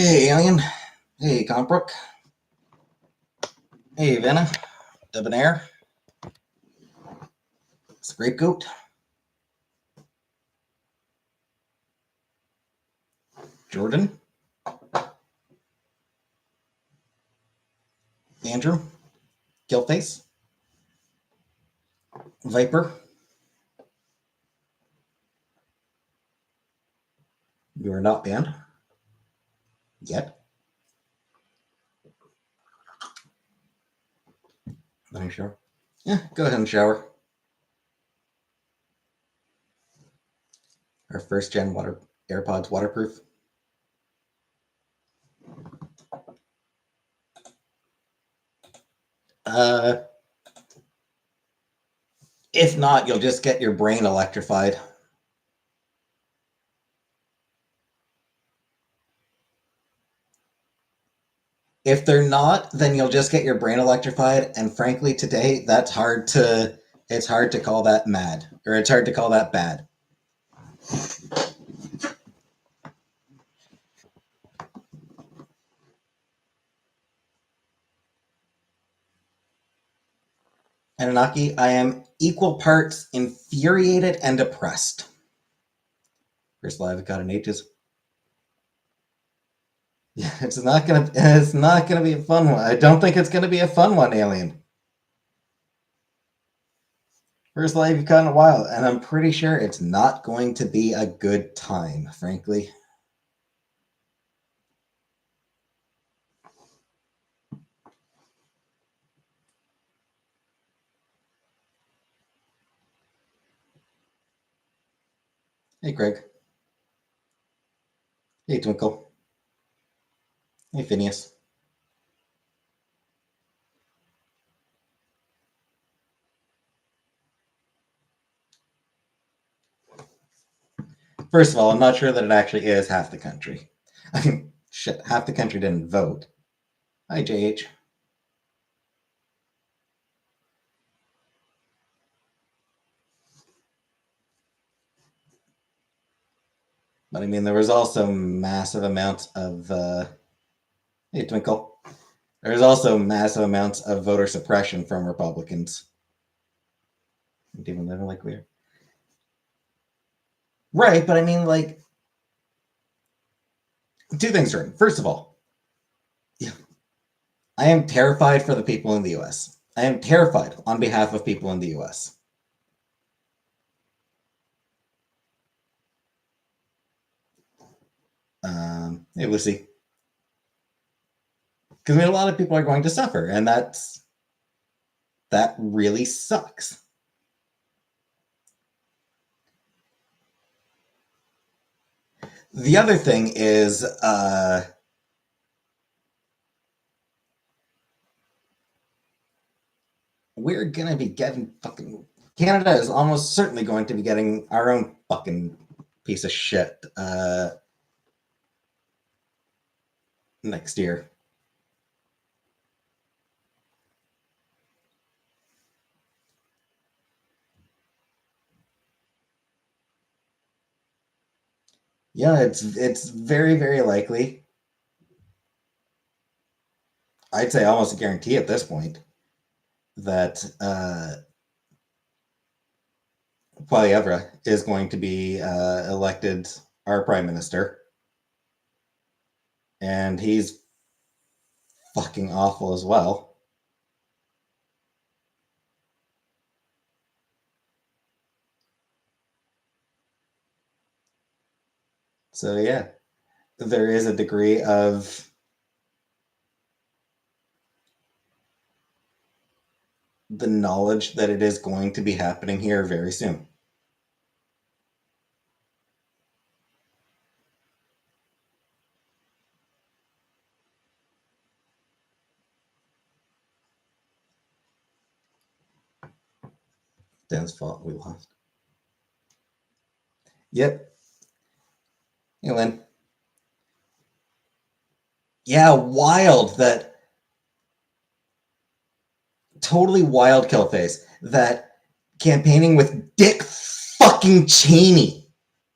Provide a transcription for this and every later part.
Hey, Alien. Hey, Compbrook. Hey, Vanna. Debonair. Scapegoat. Jordan. Andrew. Killface. Viper. You are not banned. Yet. Let me shower. Yeah, go ahead and shower. Our first gen AirPods waterproof. If not, you'll just get your brain electrified. If they're not, then you'll just get your brain electrified. And frankly, today, it's hard to call that mad, or it's hard to call that bad. Anunnaki, I am equal parts infuriated and depressed. First live got an ages. Yeah, it's not gonna be a fun one. I don't think it's gonna be a fun one, Alien. First live you've got in a while, and I'm pretty sure it's not going to be a good time, frankly. Hey, Greg. Hey, Twinkle. Hey, Phineas. First of all, I'm not sure that it actually is half the country. I mean, shit, half the country didn't vote. Hi, JH. But I mean, there was also massive amounts of. Hey, Twinkle. There's also massive amounts of voter suppression from Republicans. Even living like we are. Right, but I mean, like, two things are. First of all, yeah, I am terrified for the people in the US. I am terrified on behalf of people in the US. Hey, Lucy. Because I mean, a lot of people are going to suffer, and that really sucks. The other thing is, we're gonna be getting fucking. Canada is almost certainly going to be getting our own fucking piece of shit next year. Yeah, it's very, very likely. I'd say almost a guarantee at this point that Poilievre is going to be elected our prime minister, and he's fucking awful as well. So yeah, there is a degree of the knowledge that it is going to be happening here very soon. Dan's fault we lost. Yep. Hey, Lynn. Yeah, wild that. Totally wild Killface that campaigning with Dick fucking Cheney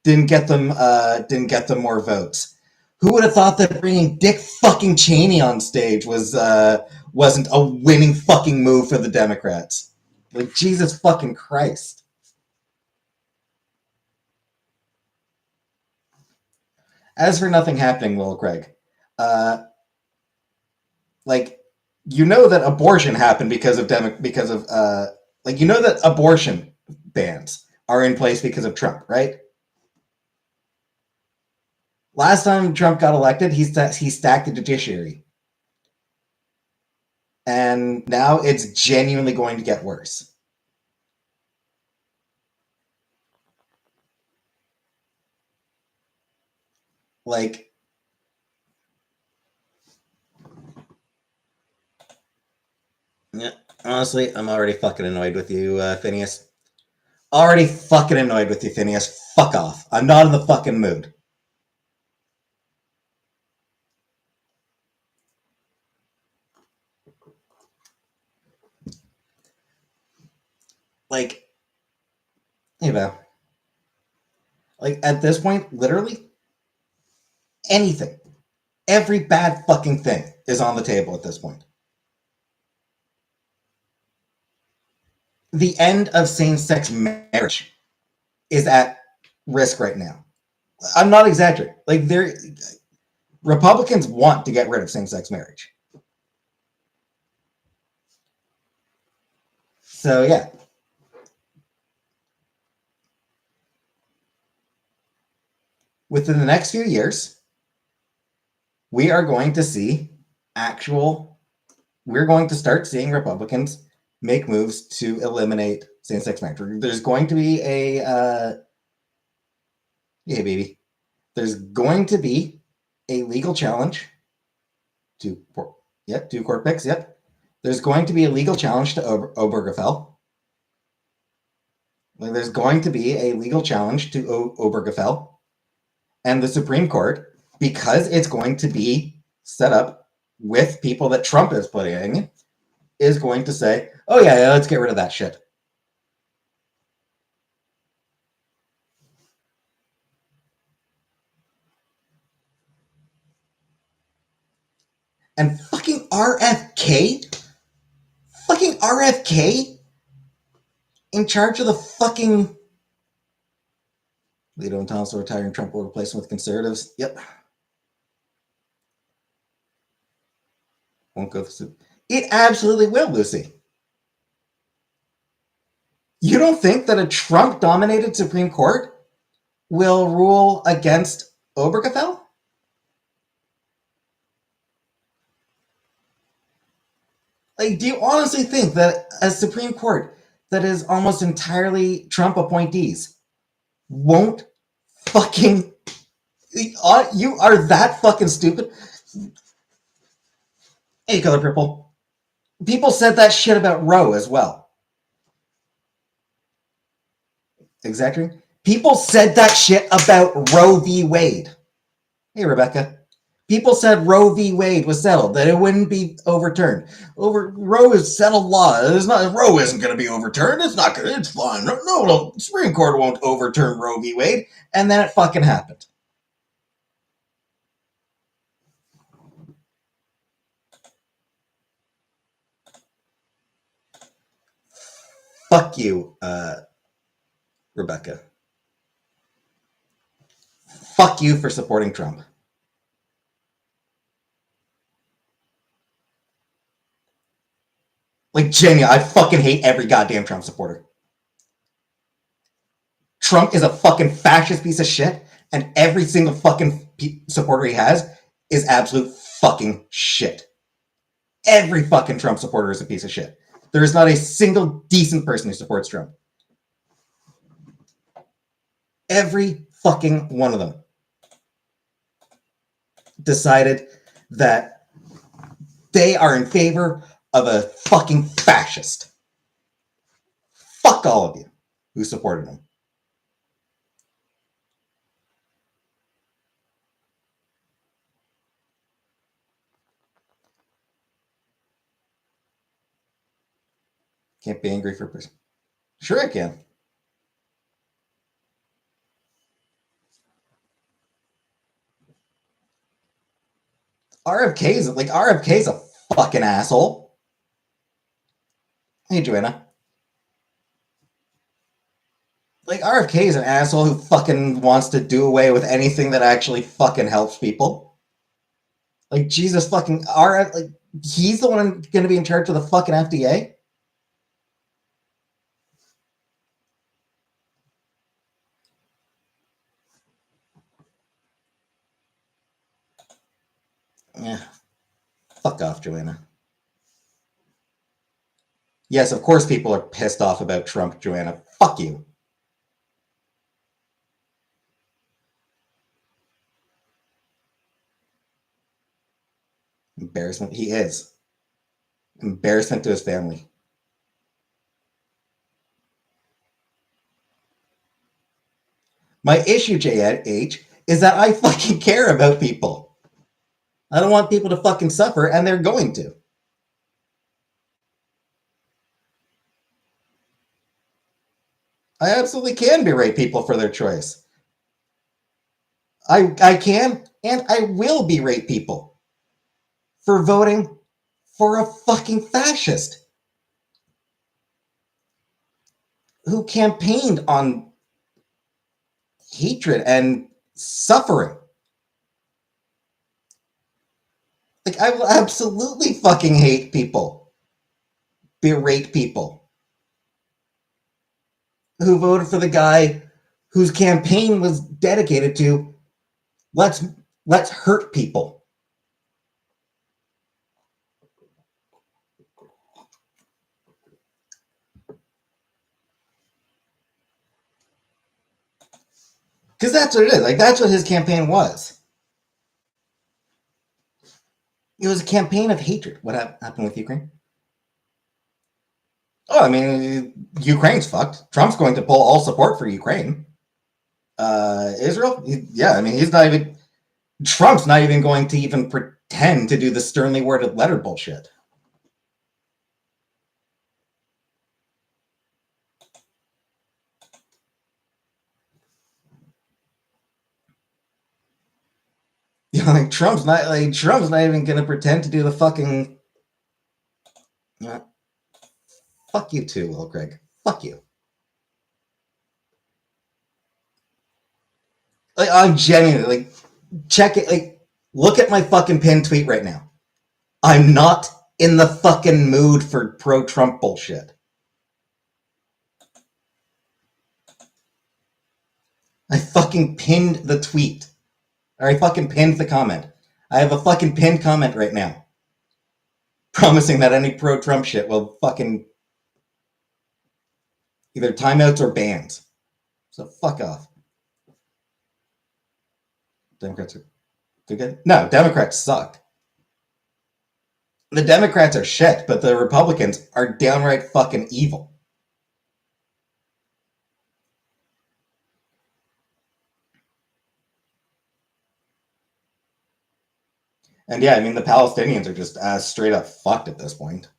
didn't get them more votes. Who would have thought that bringing Dick fucking Cheney on stage wasn't a winning fucking move for the Democrats? Like, Jesus fucking Christ. As for nothing happening, Will Craig, like, you know that abortion happened because of you know that abortion bans are in place because of Trump, right? Last time Trump got elected, he stacked the judiciary. And now it's genuinely going to get worse. Like, yeah, honestly, I'm already fucking annoyed with you, Phineas. Already fucking annoyed with you, Phineas. Fuck off. I'm not in the fucking mood. Like, you know, like at this point, literally anything, every bad fucking thing is on the table at this point. The end of same-sex marriage is at risk right now. I'm not exaggerating. Like, Republicans want to get rid of same-sex marriage. So yeah. Within the next few years, we are going to see we're going to start seeing Republicans make moves to eliminate same-sex marriage. There's going to be yeah, baby. There's going to be a legal challenge to court picks. Yep. There's going to be a legal challenge to Obergefell. There's going to be a legal challenge to Obergefell, and the Supreme Court, because it's going to be set up with people that Trump is putting, is going to say, "Oh yeah, let's get rid of that shit." And fucking RFK in charge of the fucking Leto and Thomas retiring. Trump will replace him with conservatives. Yep. Won't go through. It absolutely will, Lucy. You don't think that a Trump-dominated Supreme Court will rule against Obergefell? Like, do you honestly think that a Supreme Court that is almost entirely Trump appointees won't fucking... You are that fucking stupid? Hey, Color Purple. People said that shit about Roe as well. Exactly. People said that shit about Roe v. Wade. Hey, Rebecca. People said Roe v. Wade was settled, that it wouldn't be overturned. Roe is settled law. Roe isn't going to be overturned. It's not good. It's fine. No, Supreme Court won't overturn Roe v. Wade. And then it fucking happened. Fuck you, Rebecca. Fuck you for supporting Trump. Like, genuinely, I fucking hate every goddamn Trump supporter. Trump is a fucking fascist piece of shit, and every single fucking supporter he has is absolute fucking shit. Every fucking Trump supporter is a piece of shit. There is not a single decent person who supports Trump. Every fucking one of them decided that they are in favor of a fucking fascist. Fuck all of you who supported him. Can't be angry for a person. Sure I can. RFK's a fucking asshole. Hey, Joanna. Like, RFK is an asshole who fucking wants to do away with anything that actually fucking helps people. Like, Jesus fucking like, he's the one going to be in charge of the fucking FDA. Yeah. Fuck off, Joanna. Yes, of course people are pissed off about Trump, Joanna. Fuck you. Embarrassment. He is. Embarrassment to his family. My issue, JH, is that I fucking care about people. I don't want people to fucking suffer, and they're going to. I absolutely can berate people for their choice. I can, and I will berate people for voting for a fucking fascist who campaigned on hatred and suffering. Like, I will absolutely fucking hate people, berate people who voted for the guy whose campaign was dedicated to let's hurt people. Because that's what it is. Like, that's what his campaign was. It was a campaign of hatred. What happened with Ukraine? Oh, I mean, Ukraine's fucked. Trump's going to pull all support for Ukraine. Israel? Yeah, I mean, he's not even. Trump's not even going to even pretend to do the sternly worded letter bullshit. You know, like Trump's not even going to pretend to do the fucking. Fuck you too, Will Craig. Fuck you. Like, I'm genuinely like, check it. Like, look at my fucking pinned tweet right now. I'm not in the fucking mood for pro-Trump bullshit. I fucking pinned the tweet. Or I fucking pinned the comment. I have a fucking pinned comment right now. Promising that any pro-Trump shit will fucking either timeouts or bans. So fuck off. Democrats are good? No, Democrats suck. The Democrats are shit, but the Republicans are downright fucking evil. And yeah, I mean, the Palestinians are just straight up fucked at this point.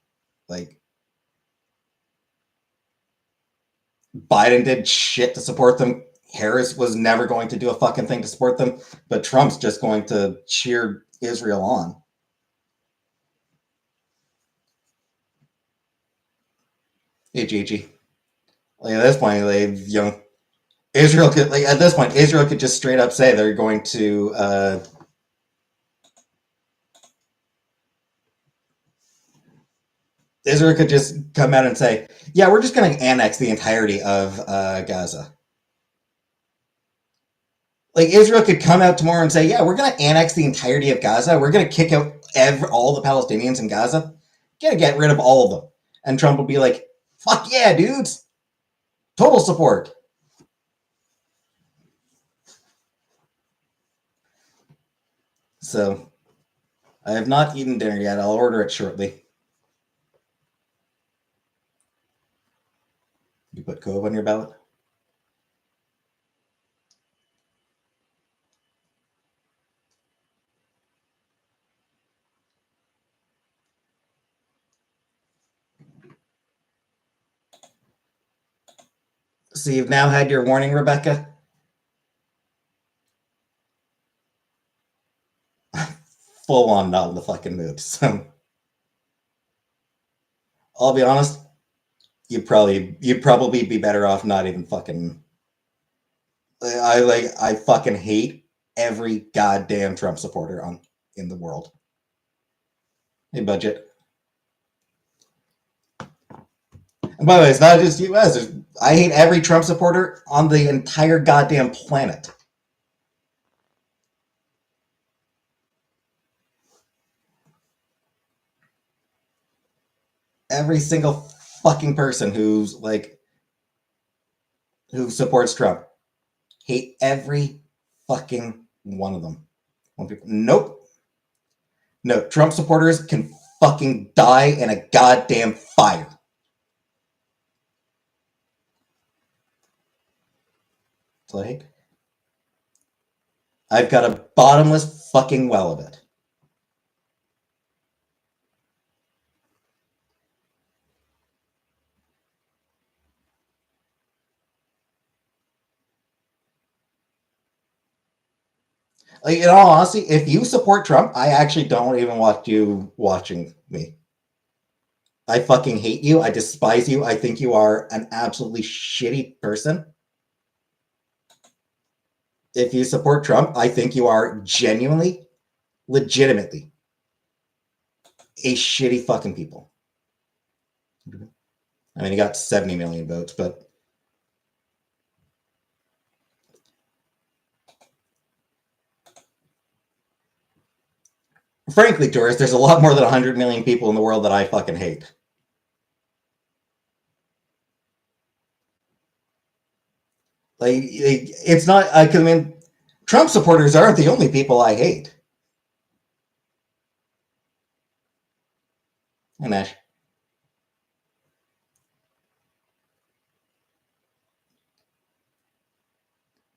Like, Biden did shit to support them. Harris was never going to do a fucking thing to support them, but Trump's just going to cheer Israel on. Hey, Gigi. Like, at this point, like, you know, Israel could, like, at this point, Israel could just straight up say they're going to, Israel could just come out and say, yeah, we're just going to annex the entirety of Gaza. Like, Israel could come out tomorrow and say, yeah, we're going to annex the entirety of Gaza. We're going to kick out all the Palestinians in Gaza. Going to get rid of all of them. And Trump will be like, fuck yeah, dudes. Total support. So, I have not eaten dinner yet. I'll order it shortly. You put Cove on your ballot? So you've now had your warning, Rebecca? full on not in the fucking mood. So I'll be honest, you'd probably be better off not even fucking. I fucking hate every goddamn Trump supporter in the world. Hey, budget. And by the way, it's not just U.S. I hate every Trump supporter on the entire goddamn planet. Every single fucking person who supports Trump. Hate every fucking one of them. Nope. No, Trump supporters can fucking die in a goddamn fire. So I hate. I've got a bottomless fucking well of it. Like, in all honesty, if you support Trump, I actually don't even want you watching me. I fucking hate you. I despise you. I think you are an absolutely shitty person. If you support Trump, I think you are genuinely, legitimately a shitty fucking people. I mean, he got 70 million votes, but frankly, tourists, there's a lot more than 100 million people in the world that I fucking hate. Like, it's not. I mean, Trump supporters aren't the only people I hate. And Ash.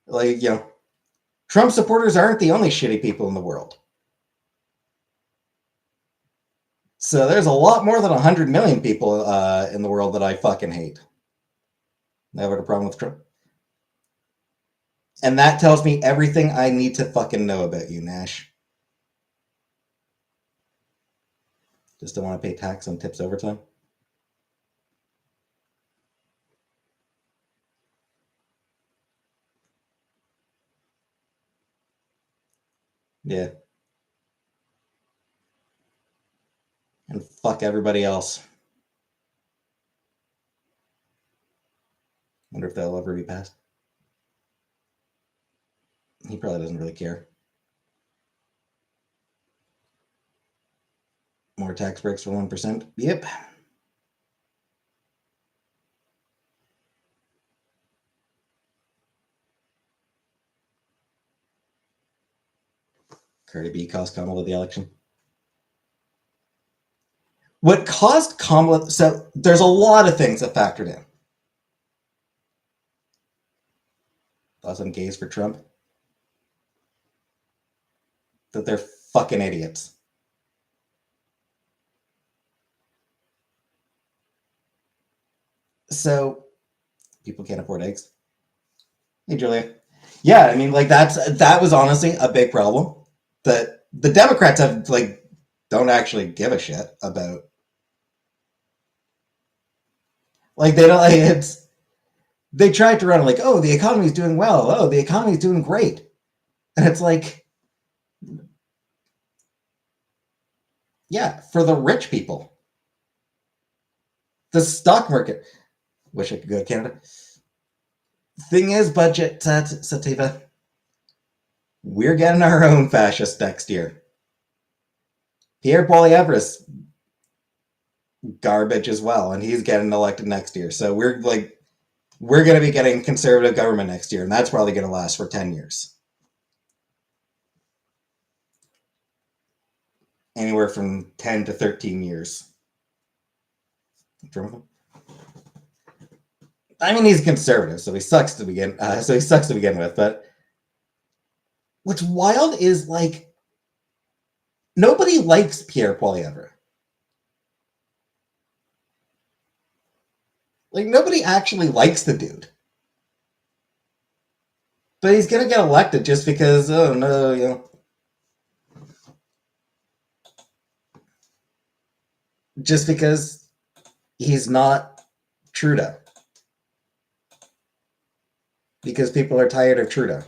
Like, Trump supporters aren't the only shitty people in the world. So there's a lot more than 100 million people in the world that I fucking hate. Never had a problem with Trump. And that tells me everything I need to fucking know about you, Nash. Just don't want to pay tax on tips overtime. Yeah. And fuck everybody else. Wonder if that'll ever be passed. He probably doesn't really care. More tax breaks for 1%. Yep. Cardi B cost Kamala the election. What caused Kamala? So there's a lot of things that factored in. Thoughts on gays for Trump? That they're fucking idiots. So people can't afford eggs. Hey, Julia. Yeah, I mean, like that was honestly a big problem. That the Democrats don't actually give a shit about. Like they don't. Like, they tried to run like, oh, the economy's doing well. Oh, the economy's doing great, and it's like, yeah, for the rich people. The stock market. Wish I could go to Canada. Thing is, budget Sativa. We're getting our own fascist next year. Pierre Poilievre's garbage as well, and he's getting elected next year. So we're going to be getting conservative government next year, and that's probably going to last for 10 years. Anywhere from 10 to 13 years. I mean, he's conservative, so he sucks to begin. With. But what's wild is like nobody likes Pierre Poilievre. Like nobody actually likes the dude. But he's gonna get elected just because, oh no, just because he's not Trudeau. Because people are tired of Trudeau.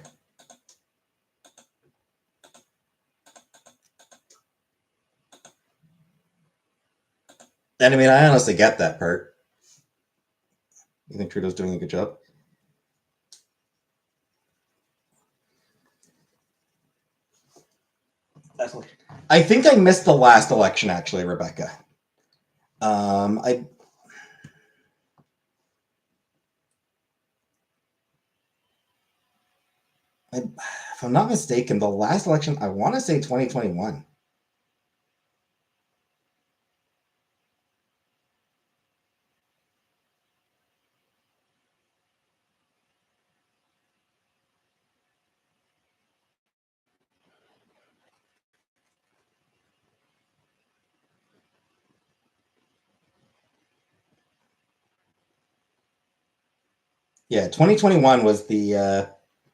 And I mean, I honestly get that part. You think Trudeau's doing a good job? I think I missed the last election, actually, Rebecca. If I'm not mistaken, the last election, I want to say 2021. Yeah, 2021 was the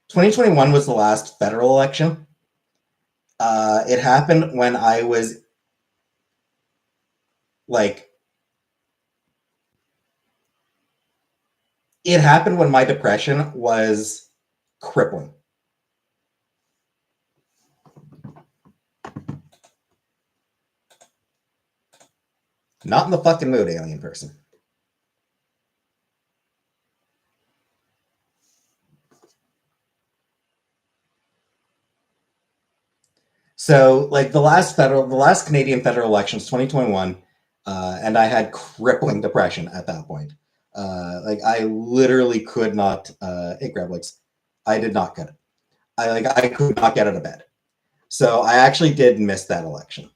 2021 was the last federal election. It happened when I was like, it happened when my depression was crippling. Not in the fucking mood, alien person. So, like the last Canadian federal elections, 2021, and I had crippling depression at that point. Like I literally could not. Hey, grab legs. I did not get it. I could not get out of bed. So I actually did miss that election.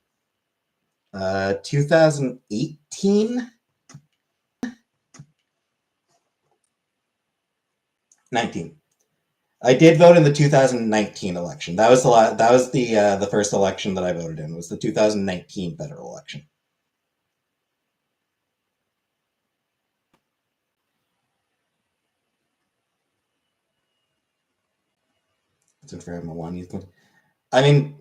2018, 19. I did vote in the 2019 election. That was the first election that I voted in. Was the 2019 federal election. It's for Melania. I mean,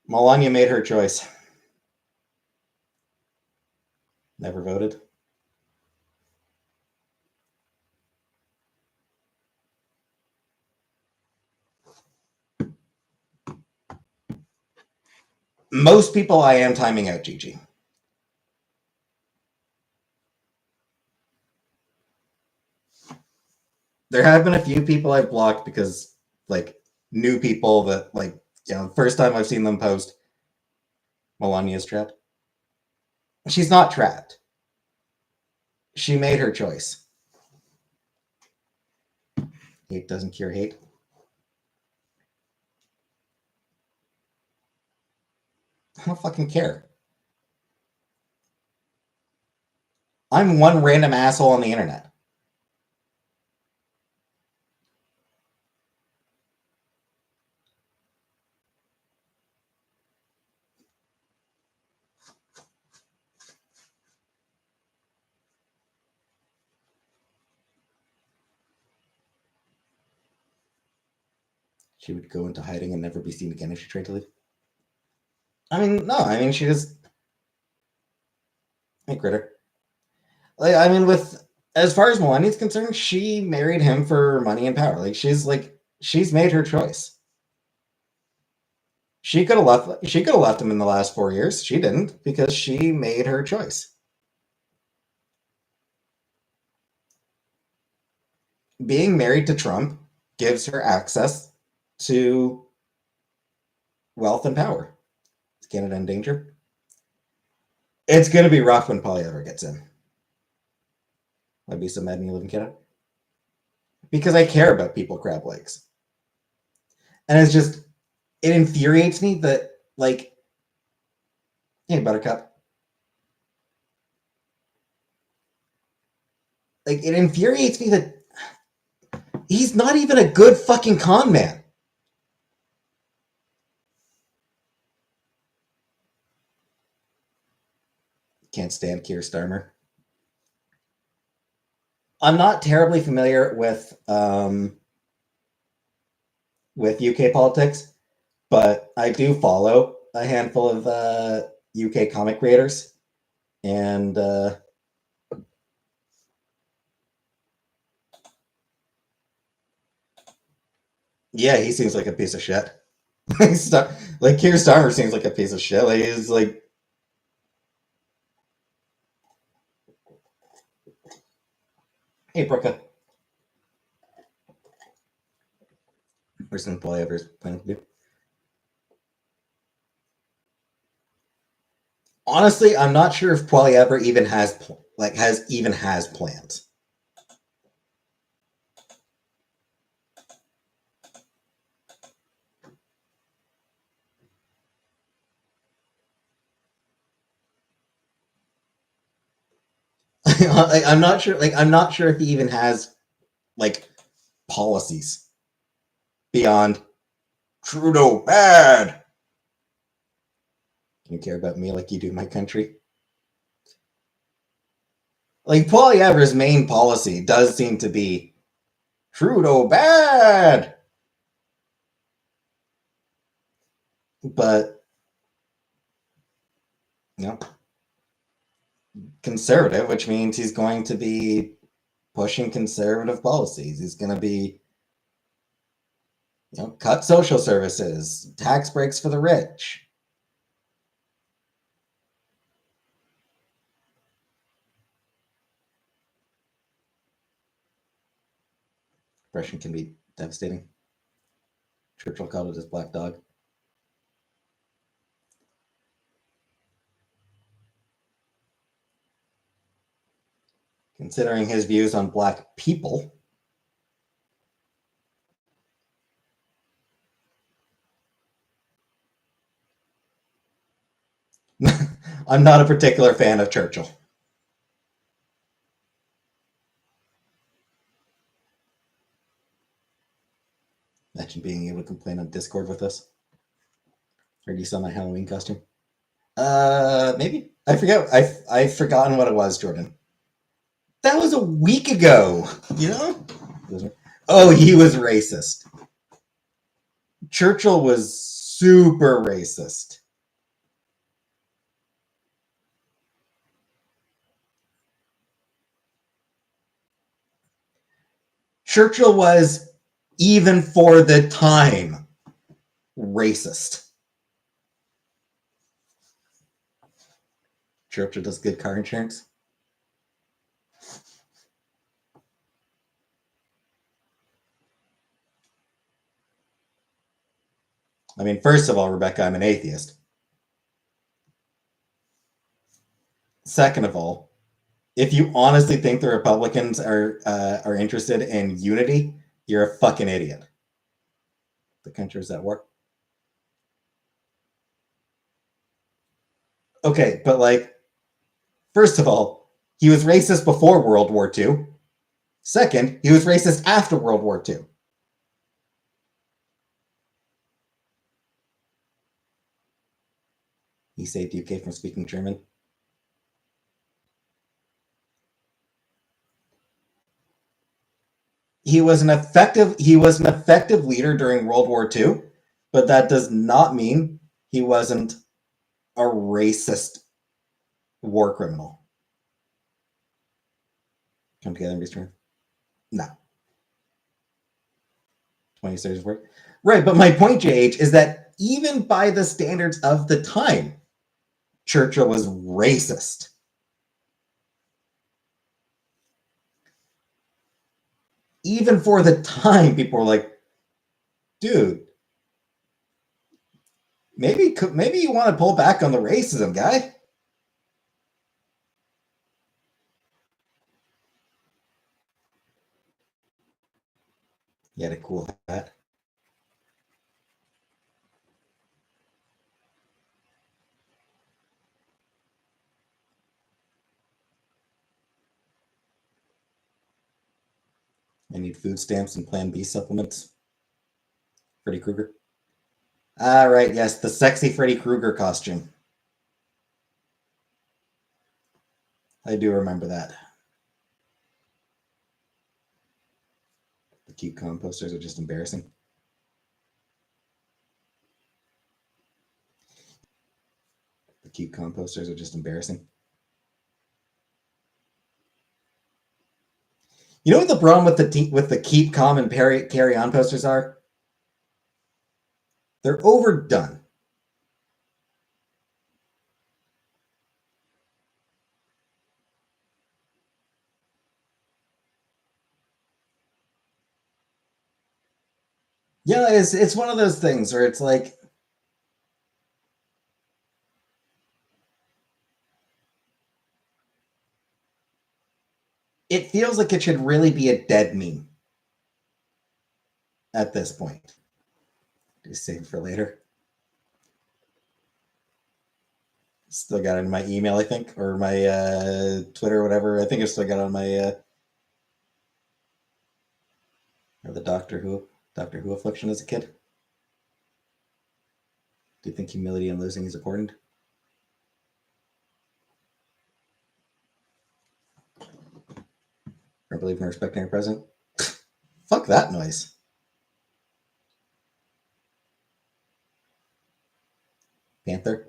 Melania made her choice. Never voted. Most people I am timing out, Gigi. There have been a few people I've blocked because, like, new people that, like, first time I've seen them post, Melania's trapped. She's not trapped. She made her choice. Hate doesn't cure hate. I don't fucking care. I'm one random asshole on the internet. She would go into hiding and never be seen again if she tried to leave. I mean, no. I mean, she just. Hey, critter. Like, I mean, with as far as Melania's concerned, she married him for money and power. She's made her choice. She could have left. She could have left him in the last 4 years. She didn't because she made her choice. Being married to Trump gives her access to wealth and power. Is Canada in danger? It's going to be rough when Poilievre gets in. I'd be so mad when you live in Canada. Because I care about people crab legs. And it infuriates me that, like, hey, Buttercup. Like, it infuriates me that he's not even a good fucking con man. Can't stand Keir Starmer. I'm not terribly familiar with UK politics, but I do follow a handful of UK comic creators, and yeah, he seems like a piece of shit. Like Keir Starmer seems like a piece of shit. Like he's like, hey, Brooke, where's some Paul Evers planning to do? Honestly, I'm not sure if Poilievre even has plans. Like, I'm not sure. Like I'm not sure if he even has like policies beyond Trudeau bad. Can you care about me like you do my country? Like Poilievre's main policy does seem to be Trudeau bad, but you know, conservative, which means he's going to be pushing conservative policies. He's going to be, cut social services, tax breaks for the rich. Depression can be devastating. Churchill called it his black dog. Considering his views on black people, I'm not a particular fan of Churchill. Imagine being able to complain on Discord with us. Or do you saw my Halloween costume? Maybe. I forget. I've forgotten what it was, Jordan. That was a week ago. You know? Oh, he was racist. Churchill was super racist. Churchill was, even for the time, racist. Churchill does good car insurance. I mean, first of all, Rebecca, I'm an atheist. Second of all, if you honestly think the Republicans are interested in unity, you're a fucking idiot. The country is at war. Okay, but like, first of all, he was racist before World War II. Second, he was racist after World War II. He saved UK from speaking German. He was an effective leader during World War II, but that does not mean he wasn't a racist war criminal. Come together and be strong. No. 20 years work. Right, but my point, JH, is that even by the standards of the time, Churchill was racist. Even for the time, people were like, dude, maybe you want to pull back on the racism, guy. He had a cool hat. I need food stamps and Plan B supplements. Freddy Krueger. Ah, right, yes, the sexy Freddy Krueger costume. I do remember that. The cute composters are just embarrassing. The The Keep Com posters are just embarrassing. You know what the problem with the Keep Calm and Carry On posters are? They're overdone. Yeah, it's one of those things where it's like, it feels like it should really be a dead meme at this point. Just save for later. Still got it in my email, I think, or my Twitter or whatever. I think I still got it on my or the Doctor Who affliction as a kid. Do you think humility and losing is important? Or believe in respecting our president? Fuck that noise. Panther?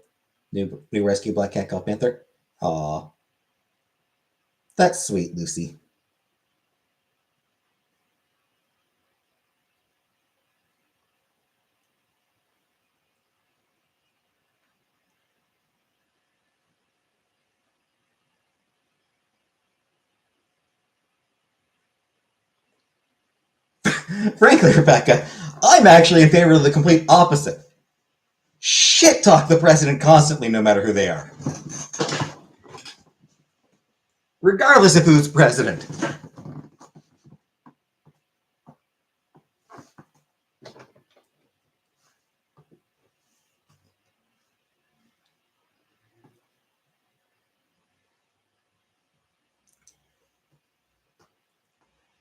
New rescue black cat called Panther? Aw. That's sweet, Lucy. Frankly, Rebecca, I'm actually in favor of the complete opposite. Shit talk the president constantly, no matter who they are. Regardless of who's president.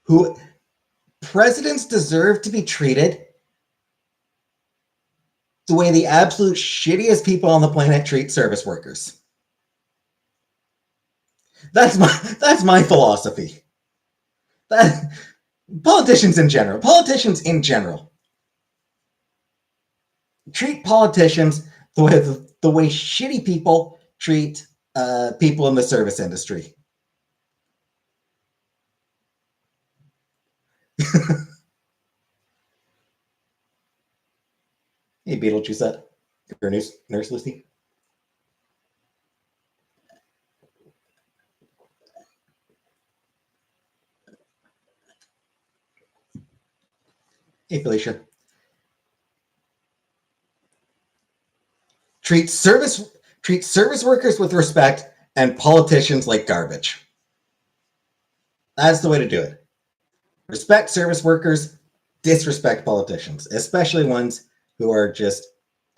Who presidents deserve to be treated the way the absolute shittiest people on the planet treat service workers. That's my philosophy. That politicians in general treat politicians the way shitty people treat people in the service industry. Hey, Beetlejuice, your nurse Lucy. Hey, Felicia. Treat service workers with respect and politicians like garbage. That's the way to do it. Respect service workers, disrespect politicians, especially ones who are just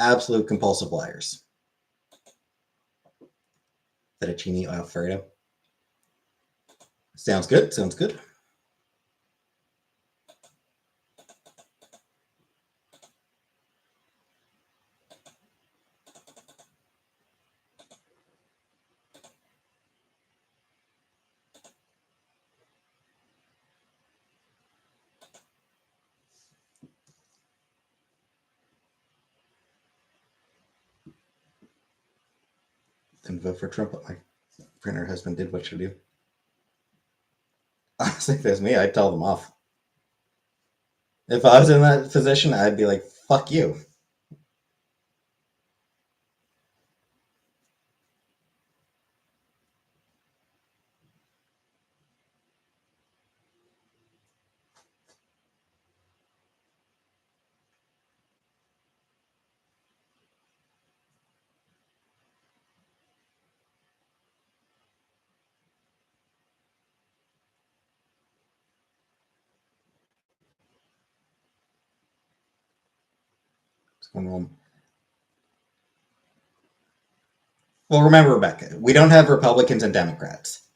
absolute compulsive liars. Fettuccine Alfredo. Sounds good. Sounds good. Didn't vote for Trump, but my printer husband did what should do. Honestly, if it was me, I'd tell them off. If I was in that position, I'd be like, fuck you. What's going on? Well, remember, Rebecca, we don't have Republicans and Democrats.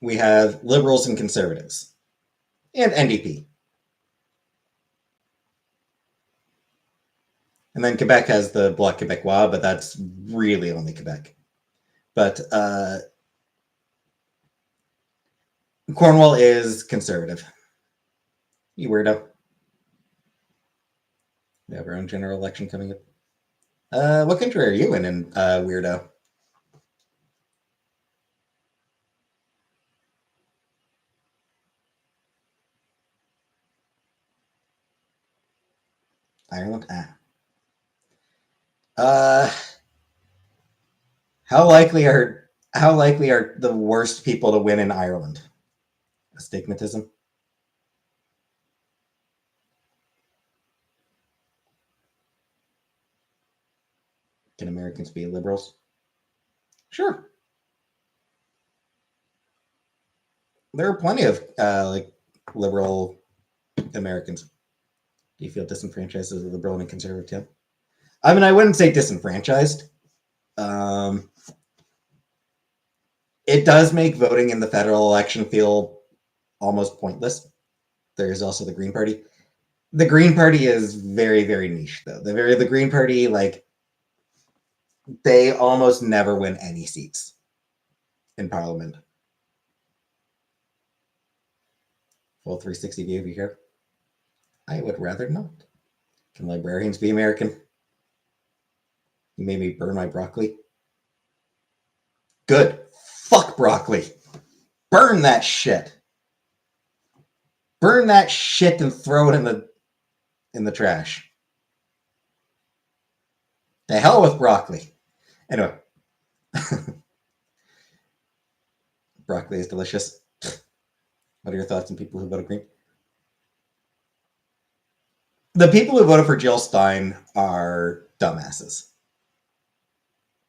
We have liberals and conservatives. And NDP. And then Quebec has the Bloc Québécois, but that's really only Quebec. But Cornwall is conservative. You weirdo. We have our own general election coming up. What country are you in weirdo? Ireland? How likely are the worst people to win in Ireland? Astigmatism? Can Americans be liberals? Sure. There are plenty of liberal Americans. Do you feel disenfranchised as a liberal and conservative? I mean, I wouldn't say disenfranchised. It does make voting in the federal election feel almost pointless. There is also the Green Party. The Green Party is very, very niche, though. The Green Party, they almost never win any seats in Parliament. Full 360 view of you here. I would rather not. Can librarians be American? You made me burn my broccoli. Good. Fuck broccoli. Burn that shit. Burn that shit and throw it in the trash. The hell with broccoli. Anyway. Broccoli is delicious. What are your thoughts on people who voted Green? The people who voted for Jill Stein are dumbasses.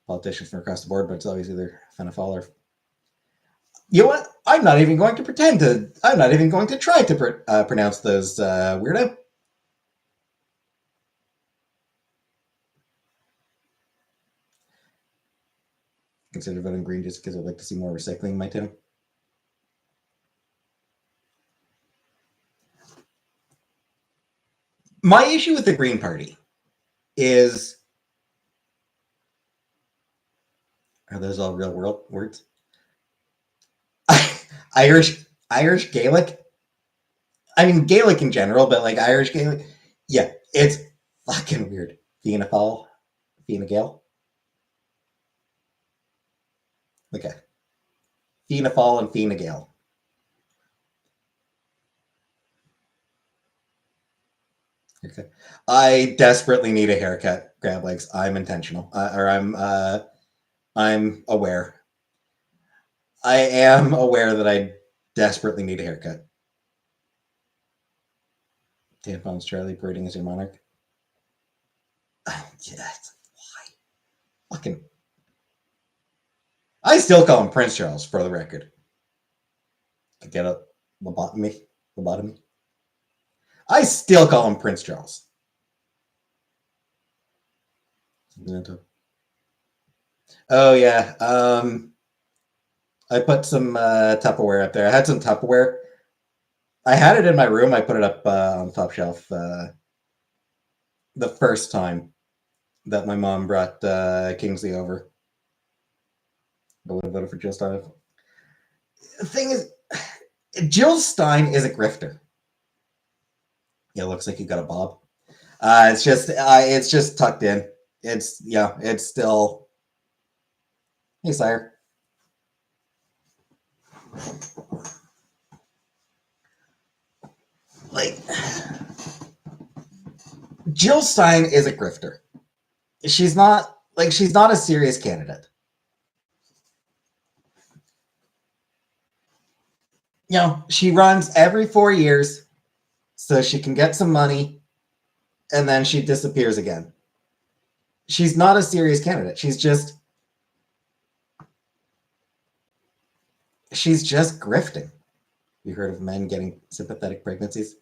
Politicians from across the board, but it's always either Fenifal or... You know what? I'm not even going to pretend to... I'm not even going to try to pronounce those, weirdo. Consider voting Green just because I'd like to see more recycling in my town. My issue with the Green Party is... Are those all real world words? Irish Gaelic? I mean, Gaelic in general, but Irish Gaelic? Yeah, it's fucking weird. Fianna Fáil? Fianna Gael? Okay. Fianna Fáil and Fianna Gael. Okay. I desperately need a haircut, Grab Legs. I'm intentional. I'm aware. I am aware that I desperately need a haircut. Tampons Charlie parading as your monarch. Yeah, why? Fucking. I still call him Prince Charles, for the record. To get a lobotomy. I still call him Prince Charles. Oh yeah. I put some Tupperware up there. I had some Tupperware. I had it in my room. I put it up on the top shelf the first time that my mom brought Kingsley over. I would have voted for Jill Stein. The thing is, Jill Stein is a grifter. Yeah, looks like you got a bob. It's just tucked in. It's still. Hey, sire. Jill Stein is a grifter. She's not a serious candidate. She runs every 4 years so she can get some money, and then she disappears again. She's not a serious candidate. She's just grifting. You heard of men getting sympathetic pregnancies?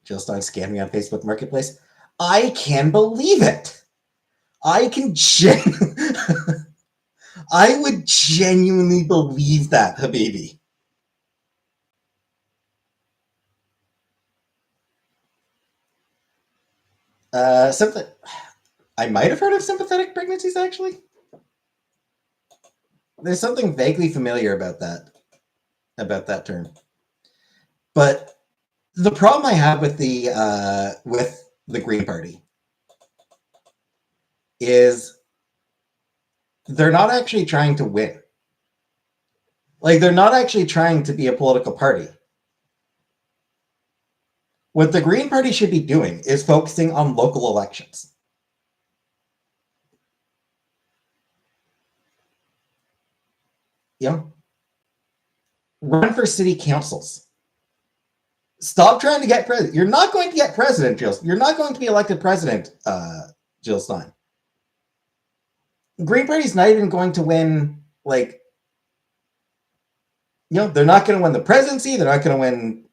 Jill Stein scammed me on Facebook Marketplace. I can believe it. I would genuinely believe that, Habibi. Something I might have heard of sympathetic pregnancies, actually. There's something vaguely familiar about that term. But the problem I have with the Green Party is they're not actually trying to win. They're not actually trying to be a political party. What the Green Party should be doing is focusing on local elections. Run for city councils. Stop trying to get president. You're not going to get president, Jill. You're not going to be elected president, Jill Stein. Green Party's not even going to win, they're not going to win the presidency. They're not going to win,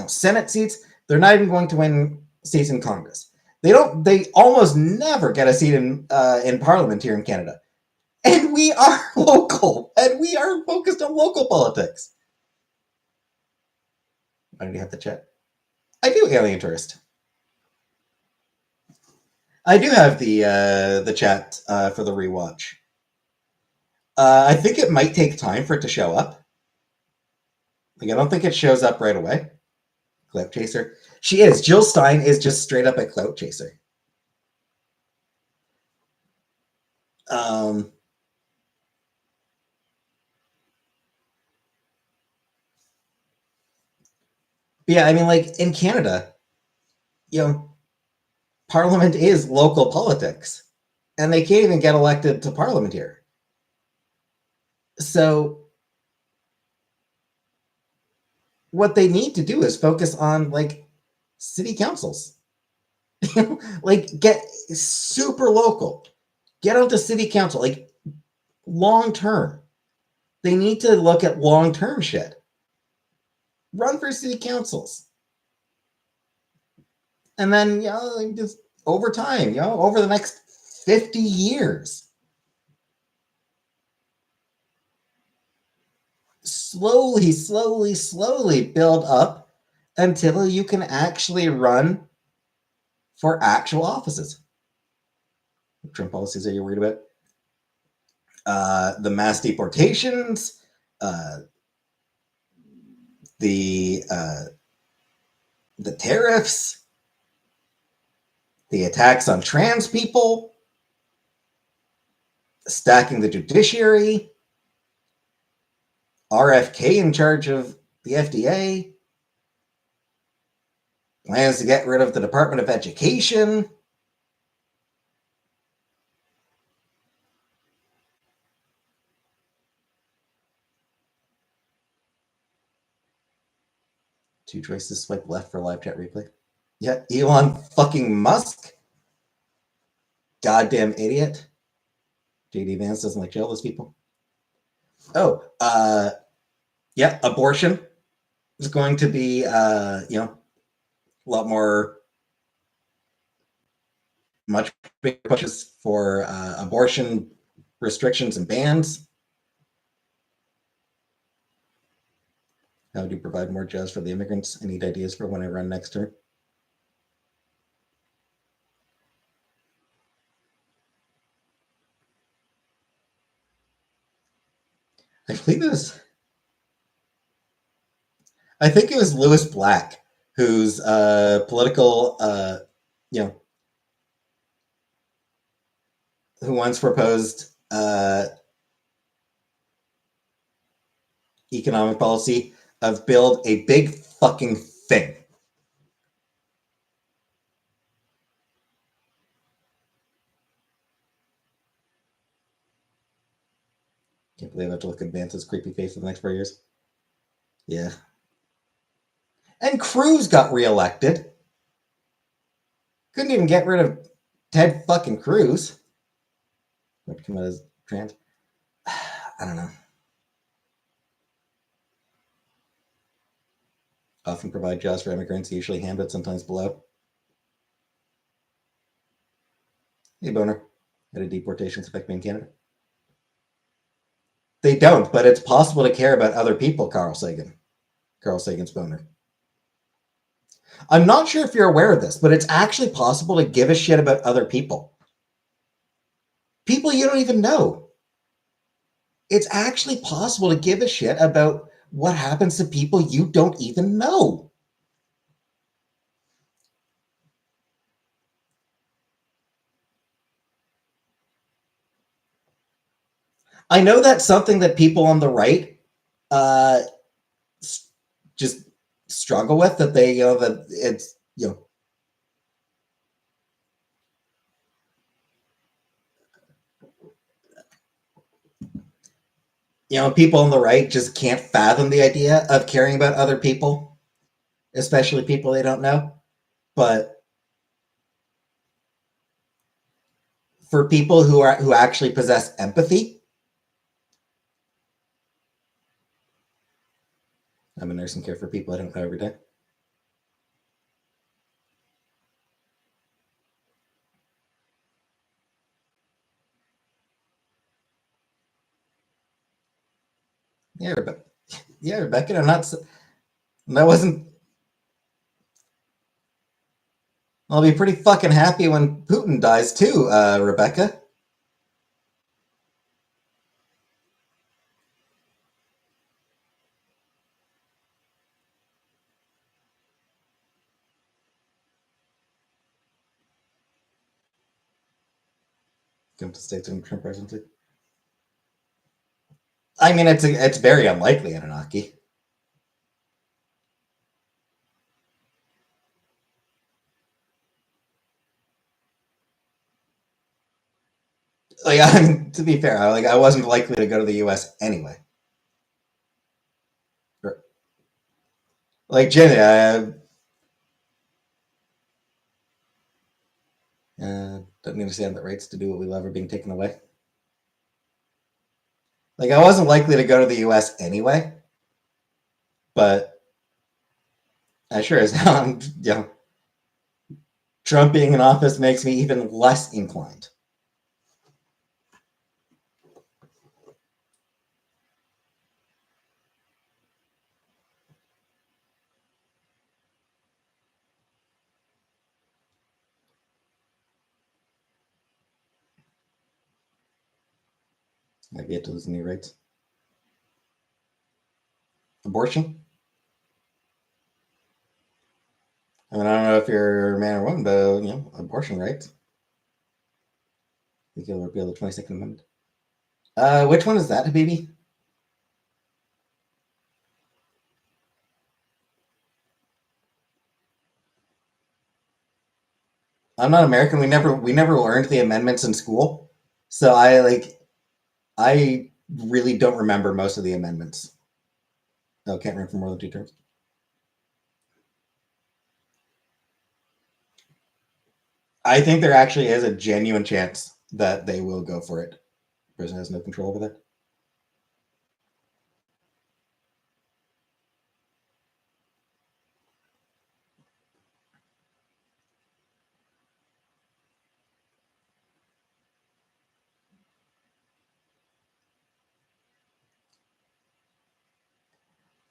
Senate seats. They're not even going to win seats in Congress. They almost never get a seat in Parliament here in Canada. And we are local, and we are focused on local politics. Why did you have to chat? I do, Alien Tourist. I do have the chat for the rewatch. I think it might take time for it to show up. I don't think it shows up right away. Clout chaser. She is. Jill Stein is just straight up a clout chaser. Yeah, I mean, in Canada, Parliament is local politics, and they can't even get elected to Parliament here. So what they need to do is focus on city councils. Get super local. Get onto city council, long term. They need to look at long term shit. Run for city councils. And then, just over time, over the next 50 years, slowly build up until you can actually run for actual offices. What Trump policies are you worried about? The mass deportations, the tariffs, the attacks on trans people, stacking the judiciary, RFK in charge of the FDA, plans to get rid of the Department of Education. Two choices, swipe left for live chat replay. Yeah, Elon fucking Musk. Goddamn idiot. JD Vance doesn't like jail those people. Oh, yeah, abortion is going to be, a lot more, much bigger pushes for abortion restrictions and bans. How do you provide more jobs for the immigrants? I need ideas for when I run next term. I believe I think it was Lewis Black, whose political, who once proposed economic policy of build a big fucking thing. Can't believe I have to look at Vance's creepy face for the next 4 years. Yeah. And Cruz got reelected. Couldn't even get rid of Ted fucking Cruz. What come out as trans? I don't know. Often provide jobs for immigrants, usually hand, but sometimes below. Hey, Boner. How do deportations affect me in Canada? They don't, but it's possible to care about other people, Carl Sagan. Carl Sagan's Boner. I'm not sure if you're aware of this, but it's actually possible to give a shit about other people. People you don't even know. It's actually possible to give a shit about what happens to people you don't even know. I know that's something that people on the right just struggle with, that they, that you know, people on the right just can't fathom the idea of caring about other people, especially people they don't know. But for people who actually possess empathy, I'm a nurse and care for people I don't know every day. Yeah, Rebecca. Yeah, Rebecca. I'm not. That wasn't. I'll be pretty fucking happy when Putin dies too, Rebecca. Come to states and Trump presidency. I mean, it's very unlikely, Anunnaki. Like, I mean, to be fair, I wasn't likely to go to the U.S. anyway. Like, Jenny, I don't understand that rights to do what we love are being taken away. Like, I wasn't likely to go to the U.S. anyway, but I sure as hell, Trump being in office makes me even less inclined. I get to lose any rights. Abortion. I mean, I don't know if you're a man or woman, but abortion rights. I think you'll repeal the 22nd Amendment. Which one is that, Habibi? I'm not American. We never learned the amendments in school, so I really don't remember most of the amendments. Oh, can't run for more than 2 terms. I think there actually is a genuine chance that they will go for it. The president has no control over that.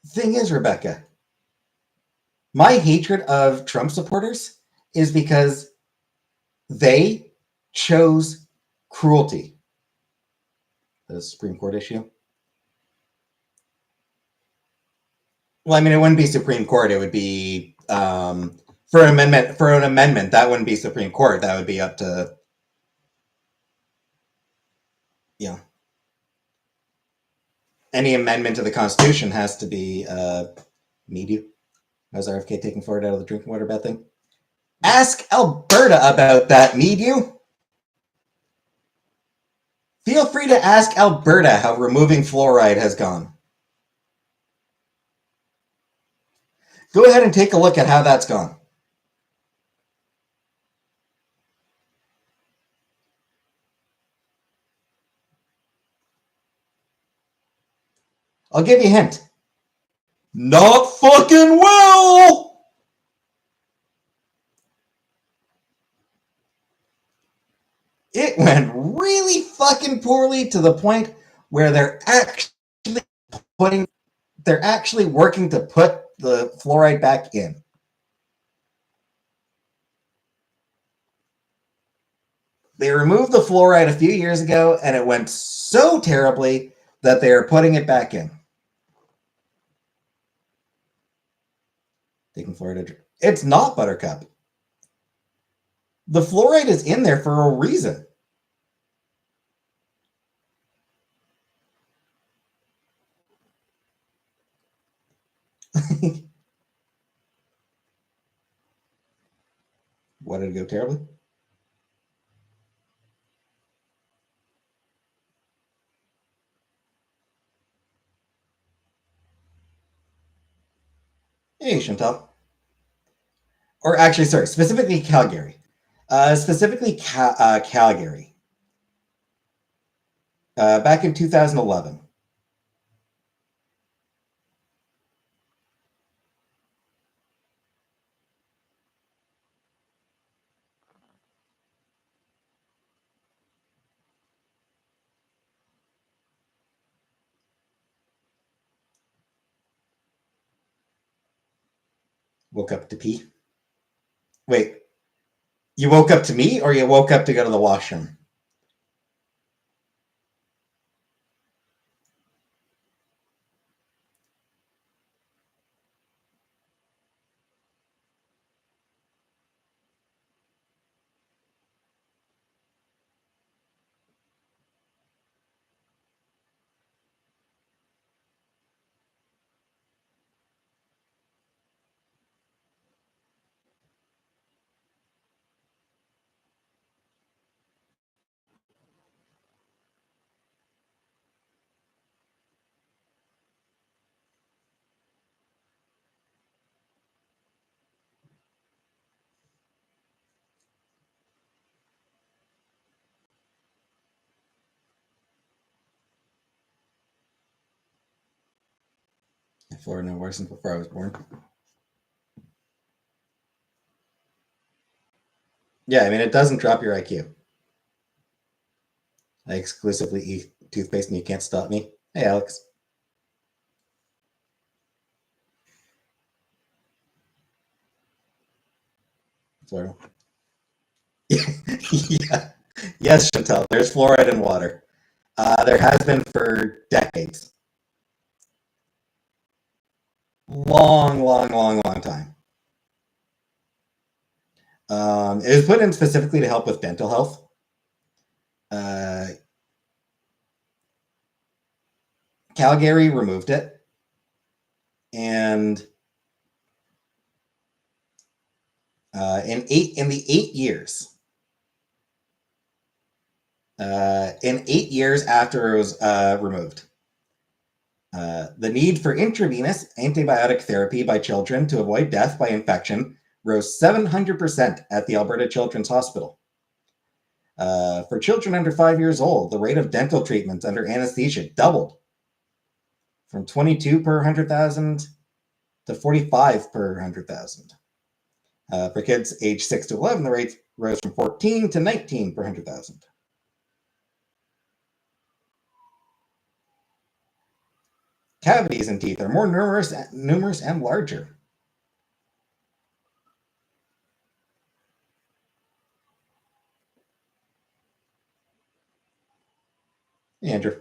Thing is, Rebecca, my hatred of Trump supporters is because they chose cruelty. The Supreme Court issue. Well, I mean, it wouldn't be Supreme Court. It would be for an amendment. That wouldn't be Supreme Court. That would be up to any amendment to the Constitution has to be media. How's RFK taking fluoride out of the drinking water bad thing? Ask Alberta about that, media. Feel free to ask Alberta how removing fluoride has gone. Go ahead and take a look at how that's gone. I'll give you a hint. Not fucking well! It went really fucking poorly to the point where they're actually working to put the fluoride back in. They removed the fluoride a few years ago, and it went so terribly that they are putting it back in. Taking fluoride. It's not Buttercup. The fluoride is in there for a reason. What did it go terribly? Hey, Chantal. Or actually, sorry, specifically Calgary. Calgary. Back in 2011. Woke up to pee. Wait, you woke up to me or you woke up to go to the washroom? Florida no worse than before I was born. Yeah, I mean, it doesn't drop your IQ. I exclusively eat toothpaste and you can't stop me. Hey, Alex. Florida. Yeah. Yes, Chantal, there's fluoride in water. There has been for decades. Long, long, long, long time. It was put in specifically to help with dental health. Uh, Calgary removed it, and in the 8 years, in 8 years after it was removed, the need for intravenous antibiotic therapy by children to avoid death by infection rose 700% at the Alberta Children's Hospital. For children under 5 years old, the rate of dental treatments under anesthesia doubled from 22 per 100,000 to 45 per 100,000. For kids aged 6 to 11, the rate rose from 14 to 19 per 100,000. Cavities in teeth are more numerous and larger. Andrew.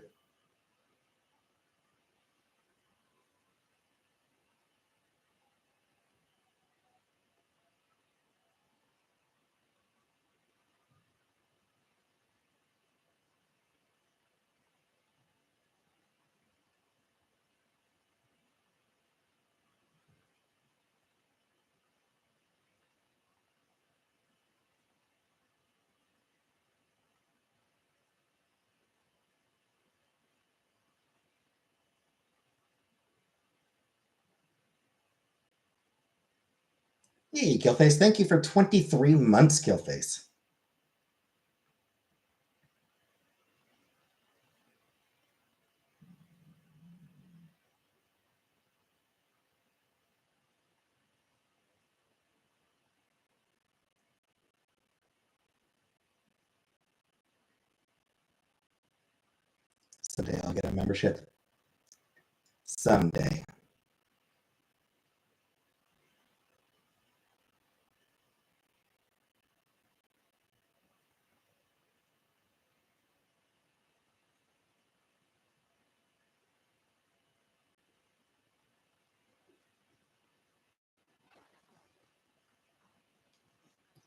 Hey, Killface, thank you for 23 months, Killface. Someday I'll get a membership. Someday.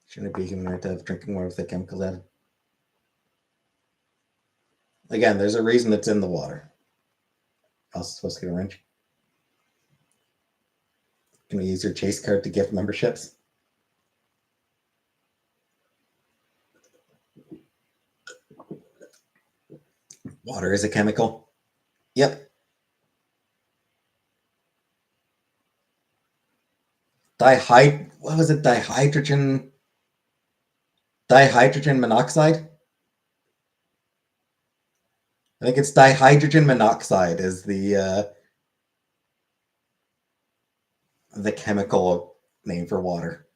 Shouldn't it be human right to have drinking water with the chemicals added? Again, there's a reason it's in the water. I was supposed to get a wrench. Can we use your Chase card to gift memberships? Water is a chemical. Yep. What was it? Dihydrogen monoxide? I think it's dihydrogen monoxide is the chemical name for water.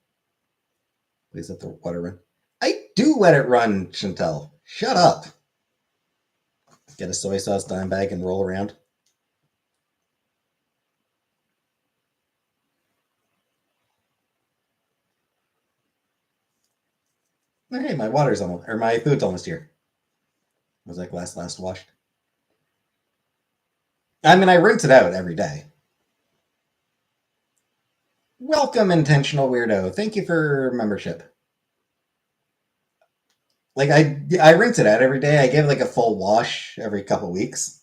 Please let the water run. I do let it run, Chantel. Shut up. Get a soy sauce dime bag and roll around. Oh, hey, my water's almost, or my food's almost here. Was that glass last washed? I mean, I rinse it out every day. Welcome, intentional weirdo. Thank you for membership. Like I rinse it out every day. I give it like a full wash every couple weeks.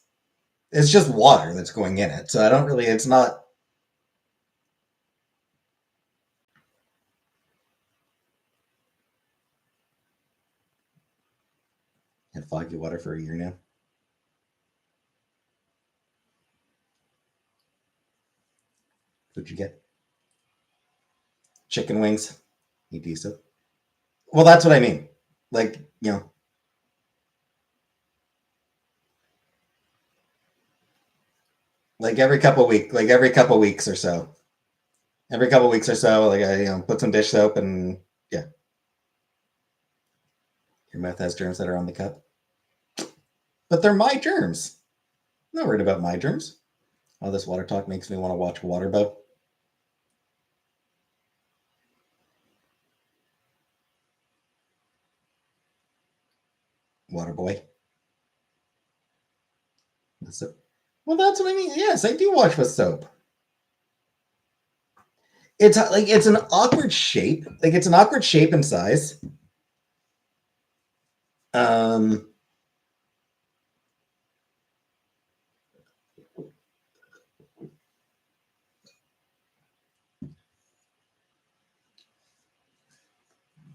It's just water that's going in it, so I don't really. It's not. Had foggy water for a year now. What'd you get? Chicken wings. You do so. Well, that's what I mean. Like like every couple weeks or so. Every couple weeks or so, like I put some dish soap and yeah, your mouth has germs that are on the cup, but they're my germs. I'm not worried about my germs. All this water talk makes me want to watch Waterbow. Waterboy. That's it. Well, that's what I mean. Yes, I do wash with soap. It's an awkward shape. Like it's an awkward shape and size. Um,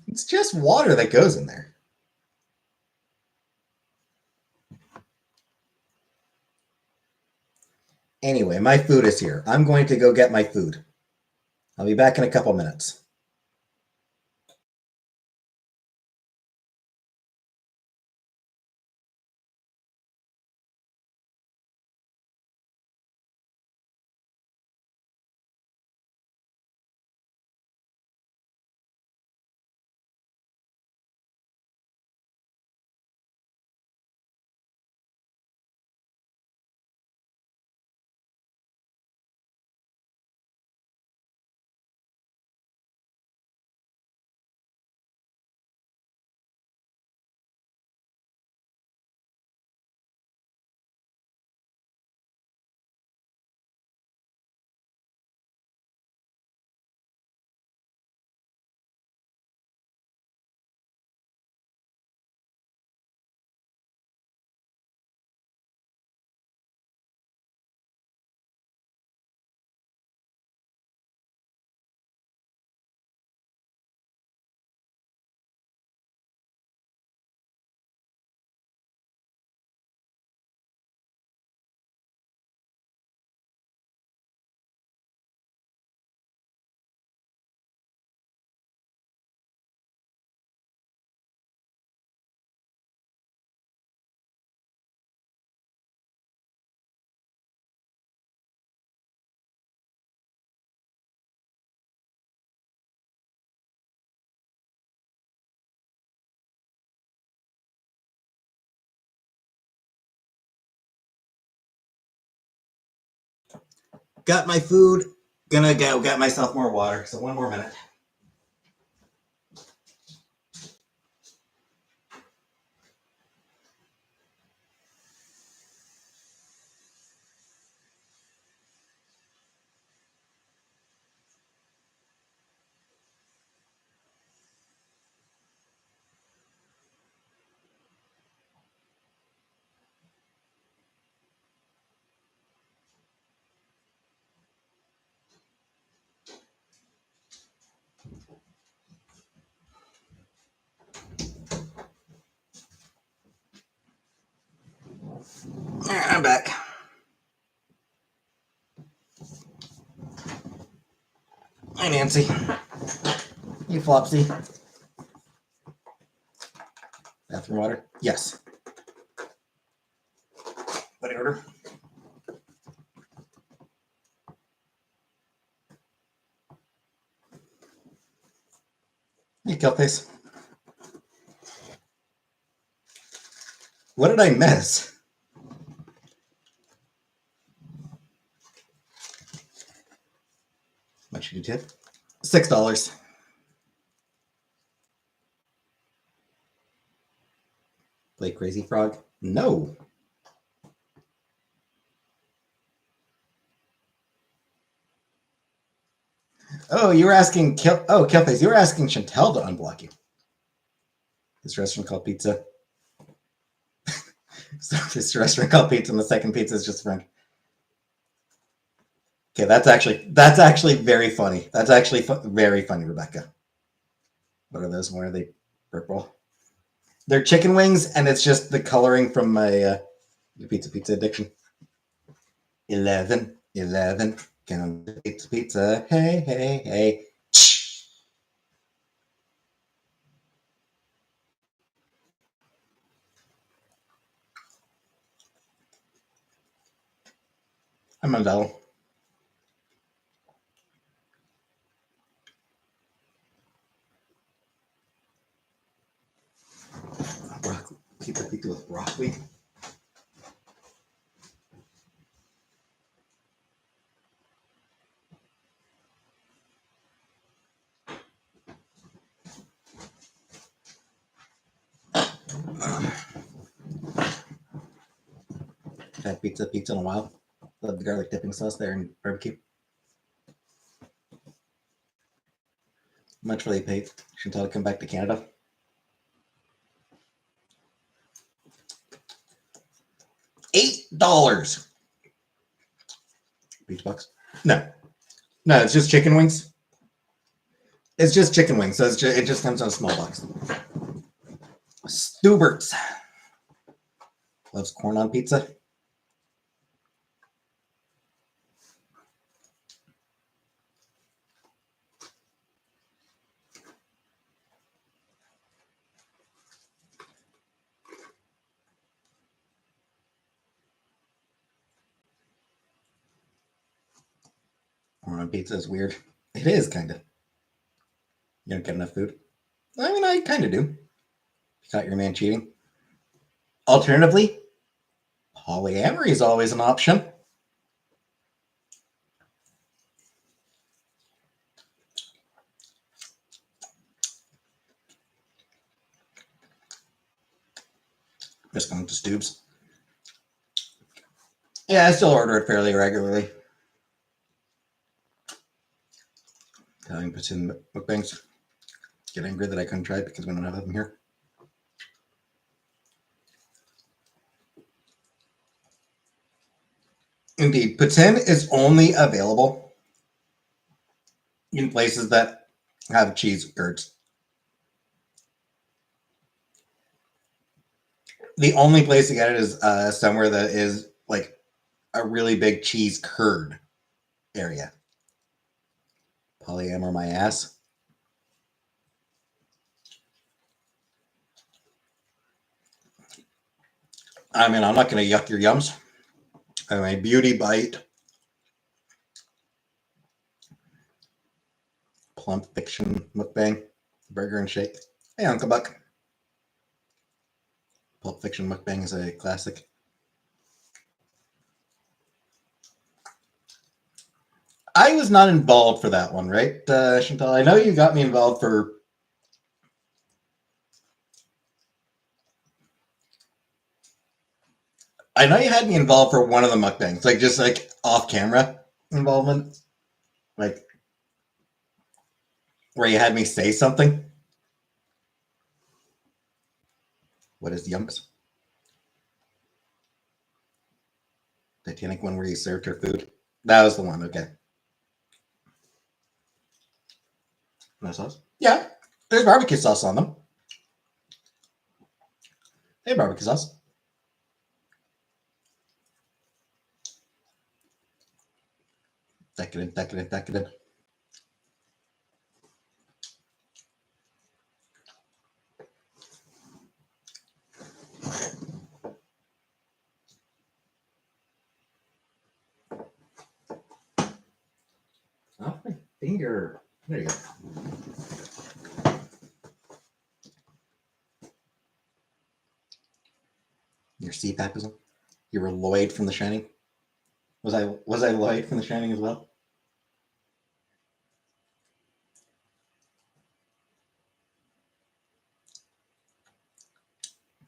it's just water that goes in there. Anyway, my food is here. I'm going to go get my food. I'll be back in a couple minutes. Got my food. Gonna go get myself more water. So one more minute. I'm back. Hi, Nancy. Hey, Flopsy. Bathroom water? Yes. What order? Hey, Killface. What did I miss? How much did you tip? $6. Play Crazy Frog? No. Oh, you were asking Killface, you were asking Chantel to unblock you. This restaurant called Pizza. So this restaurant called Pizza, and the second pizza is just French. Okay, that's actually very funny. That's actually very funny, Rebecca. What are those? Why are they purple? They're chicken wings, and it's just the coloring from my pizza addiction. 11, count pizza. Hey, hey, hey. I'm a devil. Broccoli. Pizza with broccoli. Had pizza in a while. Love the garlic dipping sauce there and barbecue. How much will they pay? Chantal come back to Canada? $8. Beach box? No, it's just chicken wings. It's just chicken wings, so it just comes in a small box. Stubert's loves corn on pizza. Corn on pizza is weird. It is kind of. You don't get enough food. I mean, I kind of do. You caught your man cheating. Alternatively, polyamory is always an option. Just going to Stubes. Yeah, I still order it fairly regularly. Telling puts in mukbangs. Get angry that I couldn't try it because we don't have them here. Indeed, poutine is only available in places that have cheese curds. The only place to get it is somewhere that is like a really big cheese curd area. Polyamor my ass. I mean, I'm not going to yuck your yums. Anyway, beauty bite. Plump fiction mukbang. Burger and shake. Hey, Uncle Buck. Pulp Fiction mukbang is a classic. I was not involved for that one, right, Chantal? I know you got me involved for. I know you had me involved for one of the mukbangs, like just like off camera involvement, like where you had me say something. What is yumps? Titanic one where you served her food. That was the one. Okay. No sauce? Yeah, there's barbecue sauce on them. Hey, barbecue sauce. Decadent, decadent, decadent. Off my finger. There you go. Your CPAP is on? You were Lloyd from The Shining? Was I Lloyd from The Shining as well?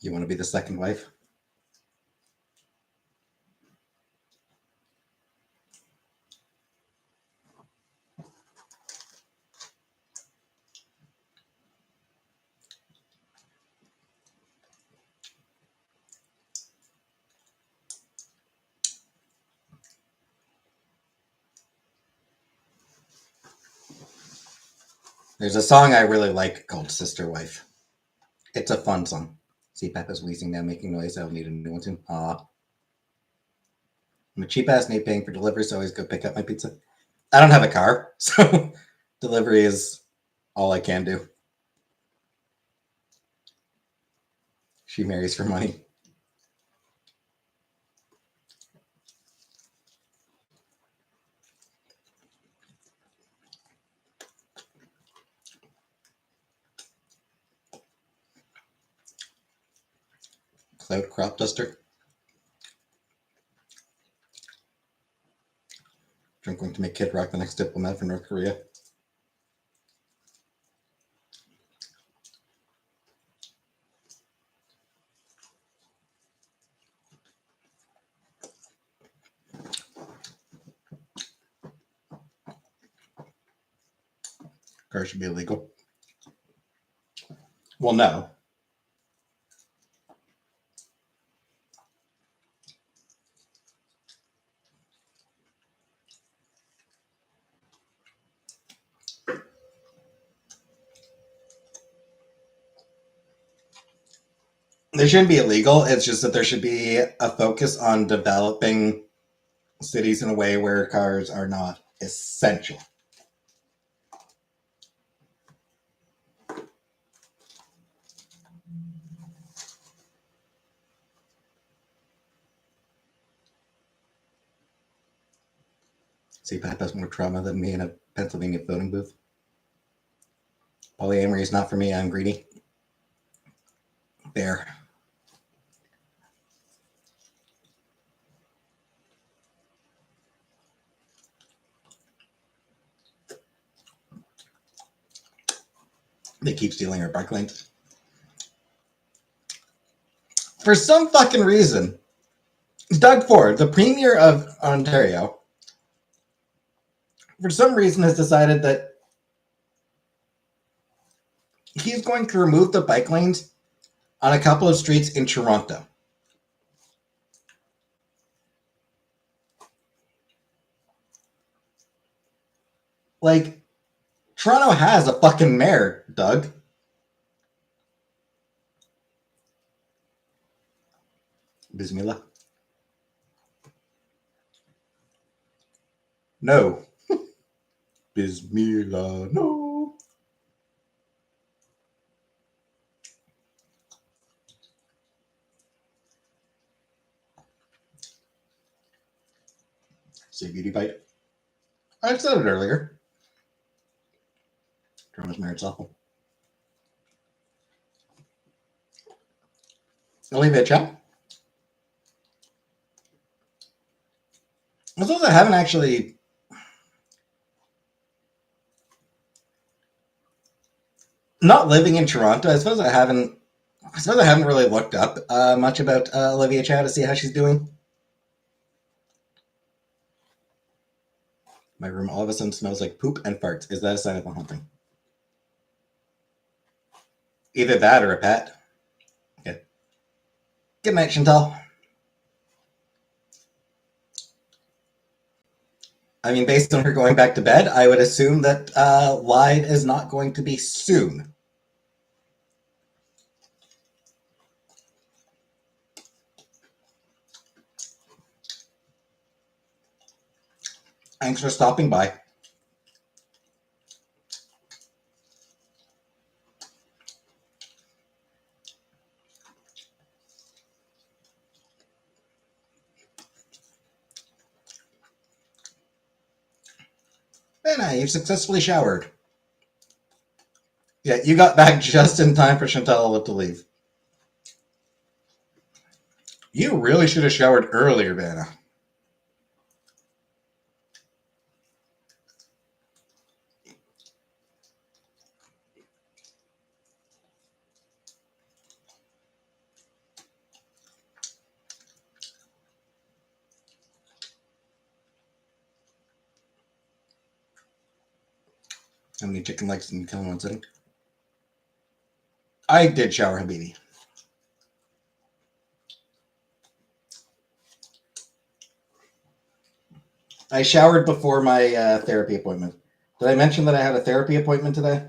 You want to be the second wife? There's a song I really like called Sister Wife. It's a fun song. CPAP is wheezing now, making noise. I'll need a new one soon. Aw. I'm a cheap ass, need paying for delivery, so I always go pick up my pizza. I don't have a car, so delivery is all I can do. She marries for money. Cloud crop duster. I'm going to make Kid Rock the next diplomat for North Korea. Car should be illegal. Well, no. They shouldn't be illegal. It's just that there should be a focus on developing cities in a way where cars are not essential. CPAP has more trauma than me in a Pennsylvania voting booth. Polyamory is not for me. I'm greedy. There. They keep stealing our bike lanes. For some fucking reason, Doug Ford, the Premier of Ontario, for some reason has decided that he's going to remove the bike lanes on a couple of streets in Toronto. Like, Toronto has a fucking mayor, Doug. Bismillah. No. Bismillah, no. Say beauty bite. I said it earlier. Toronto's mayor, it's awful. Olivia Chow. I suppose I haven't actually. Not living in Toronto, I suppose I haven't really looked up much about Olivia Chow to see how she's doing. My room all of a sudden smells like poop and farts. Is that a sign of a haunting? Either that or a pet. Okay. Good night, Chantal. I mean, based on her going back to bed, I would assume that Lyde is not going to be soon. Thanks for stopping by. Benna, you've successfully showered. Yeah, you got back just in time for Chantal to leave. You really should have showered earlier, Benna. How many chicken legs can you kill in one sitting? I did shower, Habibi. I showered before my therapy appointment. Did I mention that I had a therapy appointment today?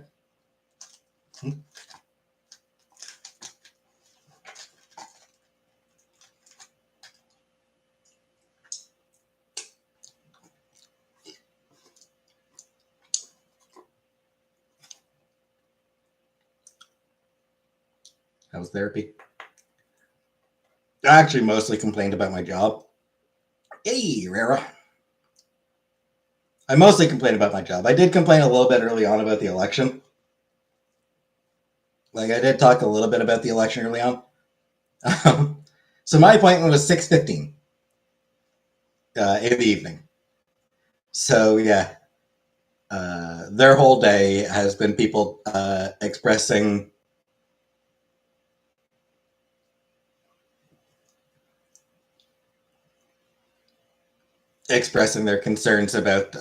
How was therapy? I actually mostly complained about my job. Hey, Rara. I mostly complained about my job. I did complain a little bit early on about the election. Like, I did talk a little bit about the election early on. So my appointment was 6:15 in the evening. So, yeah. Their whole day has been people expressing their concerns about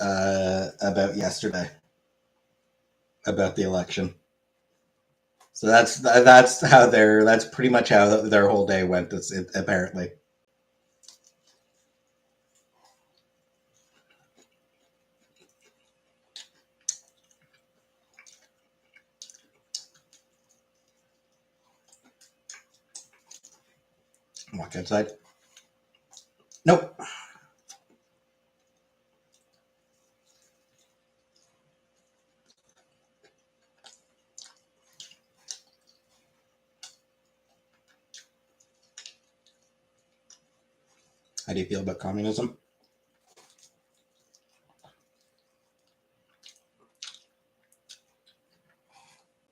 yesterday, about the election. So that's pretty much how their whole day went. Apparently. Walk outside. Nope. How do you feel about communism?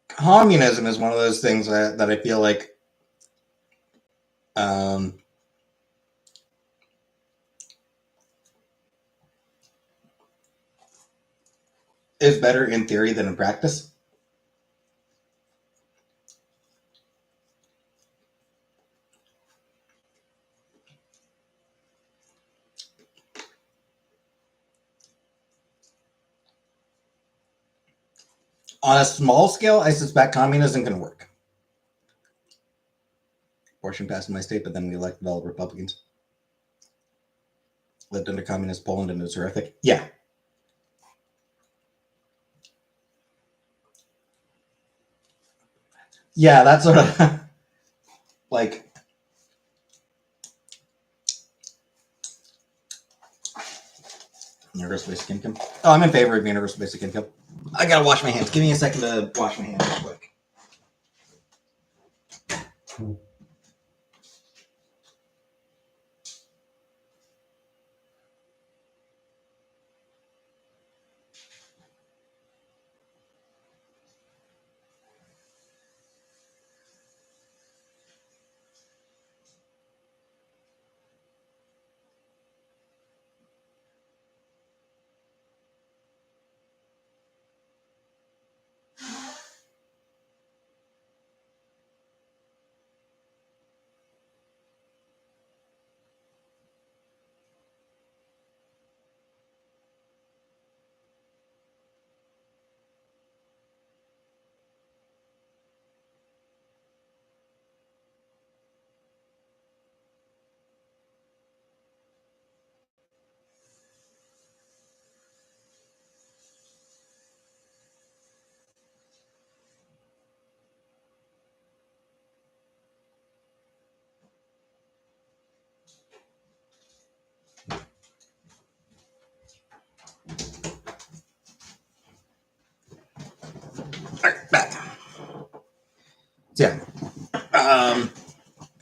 Communism is one of those things that I feel like is better in theory than in practice. On a small scale, I suspect communism can work. Abortion passed in my state, but then we elected all Republicans. Lived under communist Poland and it was horrific. Yeah. Yeah, that's sort of like universal basic income. Oh, I'm in favor of universal basic income. I gotta wash my hands. Give me a second to wash my hands real quick.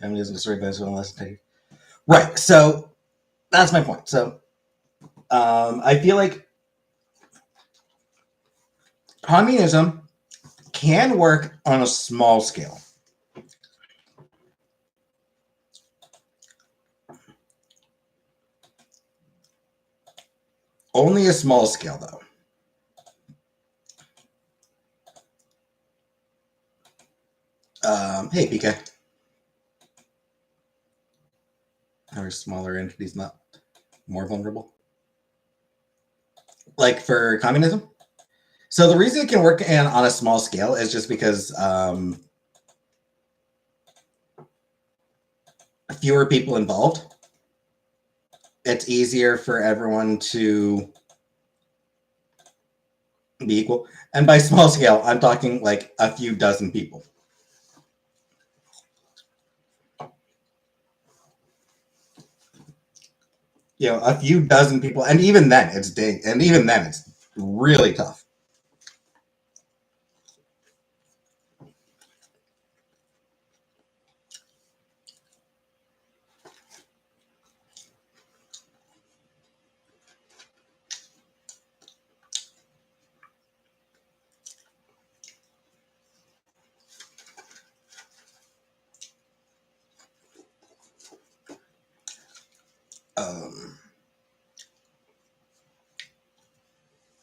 Communism is unless right. So that's my point. So I feel like communism can work on a small scale. Only a small scale, though. Hey, PK. Are smaller entities not more vulnerable? Like for communism? So the reason it can work on a small scale is just because fewer people involved. It's easier for everyone to be equal. And by small scale, I'm talking like a few dozen people. You know, a few dozen people, and even then, it's really tough.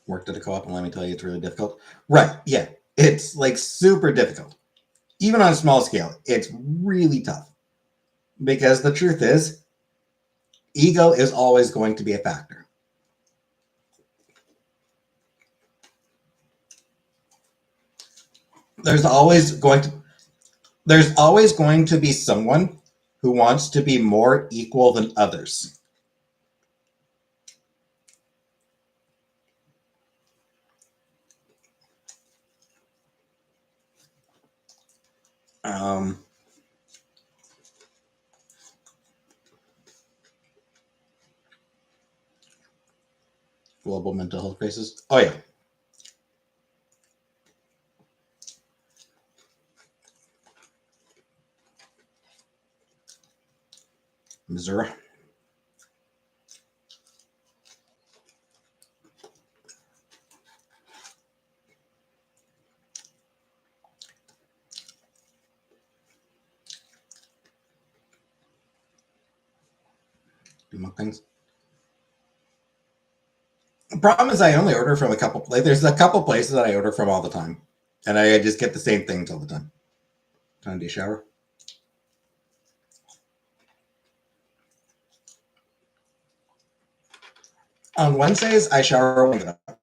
Worked at a co-op, and let me tell you, it's really difficult. Right? Yeah, it's like super difficult. Even on a small scale, it's really tough because the truth is, ego is always going to be a factor. There's always going to be someone who wants to be more equal than others. Global mental health crisis. Oh yeah. Missouri. Do more things. The problem is I only order from a couple. Like, there's a couple places that I order from all the time, and I just get the same things all the time. Time to shower. On Wednesdays, I shower when I get up.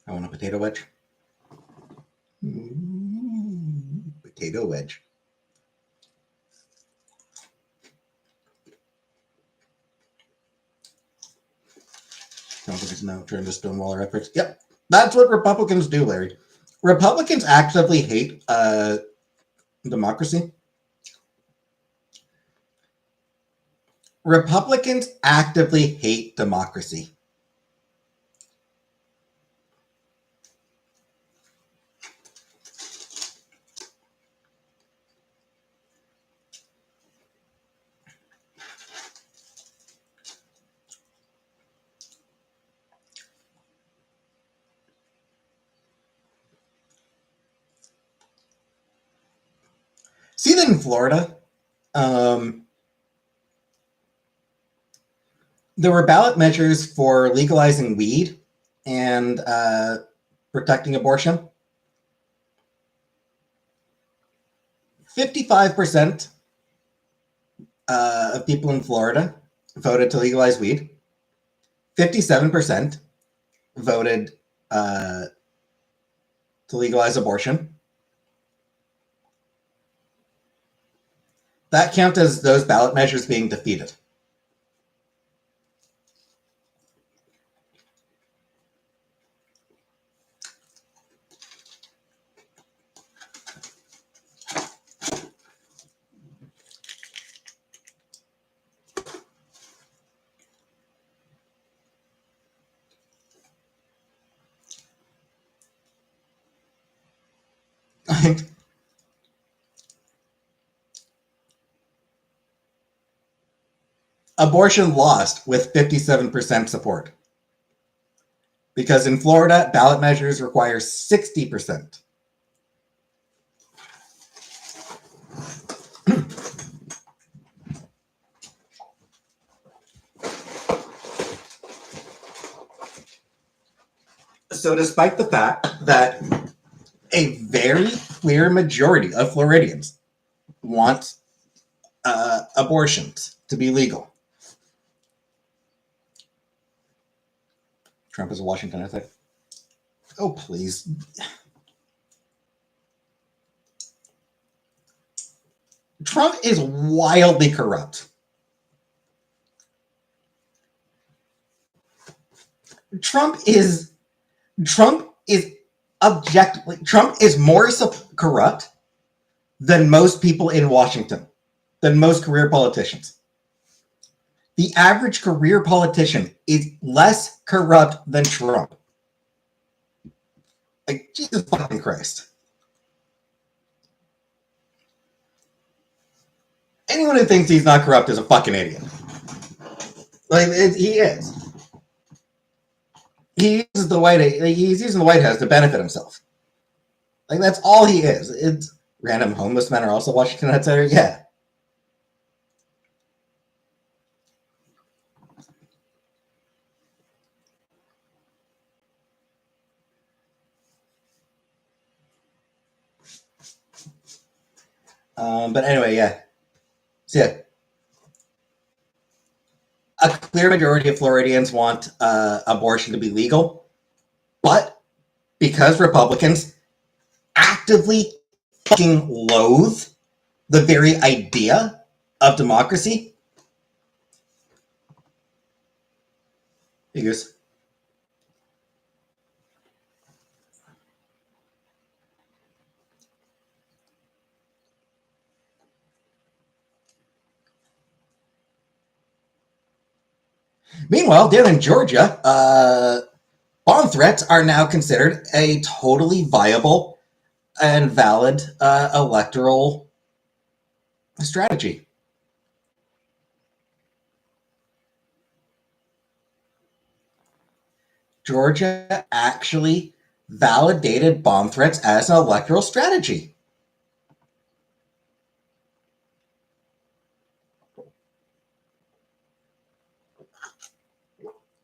I want a potato wedge. Potato wedge. Republicans now turn to Stonewaller efforts. Yep, that's what Republicans do, Larry. Republicans actively hate democracy. Republicans actively hate democracy. See that in Florida, there were ballot measures for legalizing weed and protecting abortion. 55% of people in Florida voted to legalize weed. 57% voted to legalize abortion. That counts as those ballot measures being defeated. Abortion lost with 57% support. Because in Florida, ballot measures require 60%. So despite the fact that a very clear majority of Floridians want abortions to be legal. Trump is a Washington, I think. Oh, please. Trump is wildly corrupt. Trump is objectively, Trump is more corrupt than most people in Washington, than most career politicians. The average career politician is less corrupt than Trump. Like, Jesus fucking Christ. Anyone who thinks he's not corrupt is a fucking idiot. Like, he is. He's using the White House to benefit himself. Like, that's all he is. It's random homeless men are also Washington outsiders. Yeah. But anyway, yeah. So yeah. A clear majority of Floridians want abortion to be legal, but because Republicans actively fucking loathe the very idea of democracy, he goes, meanwhile, down in Georgia, bomb threats are now considered a totally viable and valid electoral strategy. Georgia actually validated bomb threats as an electoral strategy.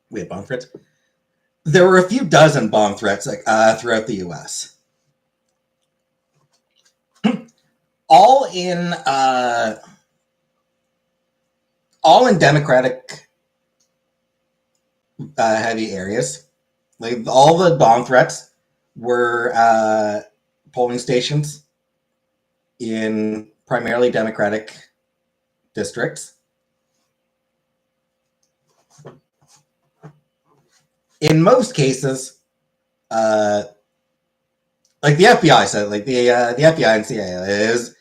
We had bomb threats. There were a few dozen bomb threats throughout the U.S. all in Democratic heavy areas. Like, all the bomb threats were polling stations in primarily Democratic districts. In most cases, like the FBI said, like the FBI and CIA is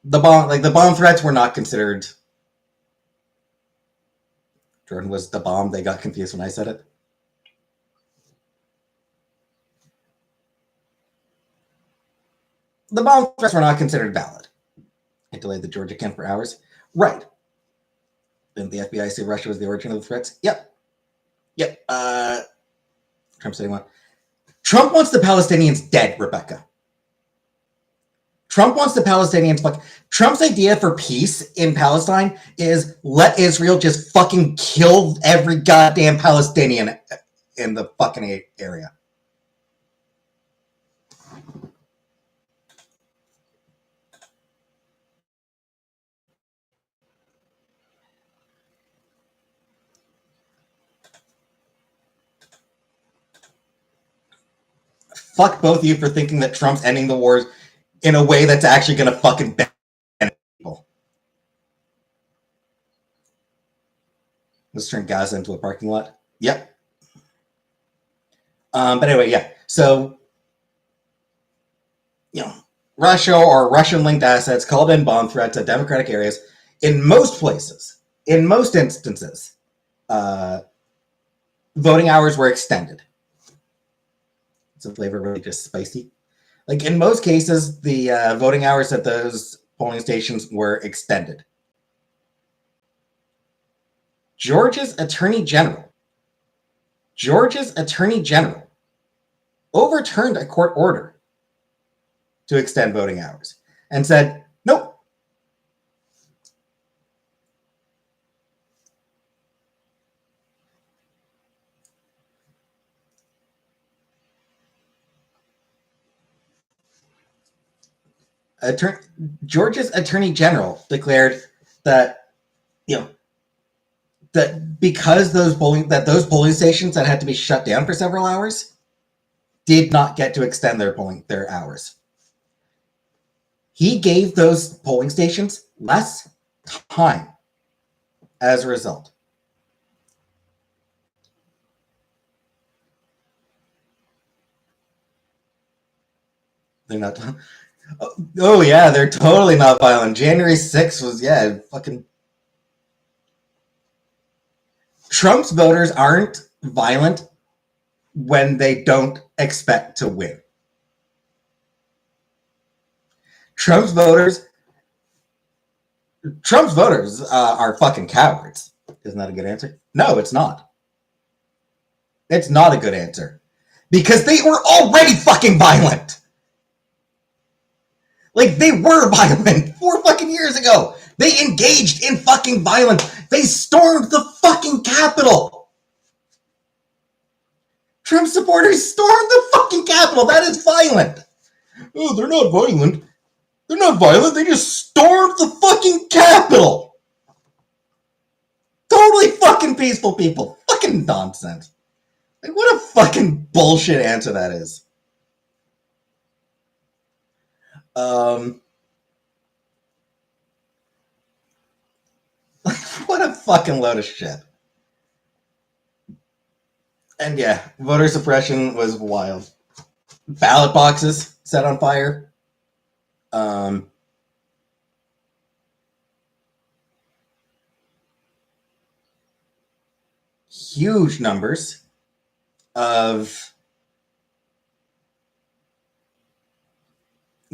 the bomb threats were not considered. Jordan was the bomb. They got confused when I said it. The bomb threats were not considered valid. It delayed the Georgia camp for hours. Right. Didn't the FBI say Russia was the origin of the threats? Yep. Trump said he wants. Trump wants the Palestinians dead, Rebecca. Trump wants the Palestinians fuck. Trump's idea for peace in Palestine is let Israel just fucking kill every goddamn Palestinian in the fucking area. Fuck both of you for thinking that Trump's ending the wars in a way that's actually going to fucking benefit people. Let's turn Gaza into a parking lot. Yep. But anyway, yeah. So, Russia or Russian-linked assets called in bomb threats at Democratic areas. In most places, in most instances, voting hours were extended. Is the flavor really just spicy? Like in most cases, the voting hours at those polling stations were extended. Georgia's Attorney General overturned a court order to extend voting hours and said, nope. Georgia's Attorney General declared that, that because those polling stations that had to be shut down for several hours did not get to extend their hours. He gave those polling stations less time as a result. They're not. Oh yeah, they're totally not violent. January 6th was fucking. Trump's voters aren't violent when they don't expect to win. Trump's voters are fucking cowards. Isn't that a good answer? No, it's not. It's not a good answer. Because they were already fucking violent. Like, they were violent 4 fucking years ago. They engaged in fucking violence. They stormed the fucking Capitol. Trump supporters stormed the fucking Capitol. That is violent. Oh, they're not violent. They're not violent. They just stormed the fucking Capitol. Totally fucking peaceful people. Fucking nonsense. Like, what a fucking bullshit answer that is. What a fucking load of shit. And yeah, voter suppression was wild. Ballot boxes set on fire. Huge numbers of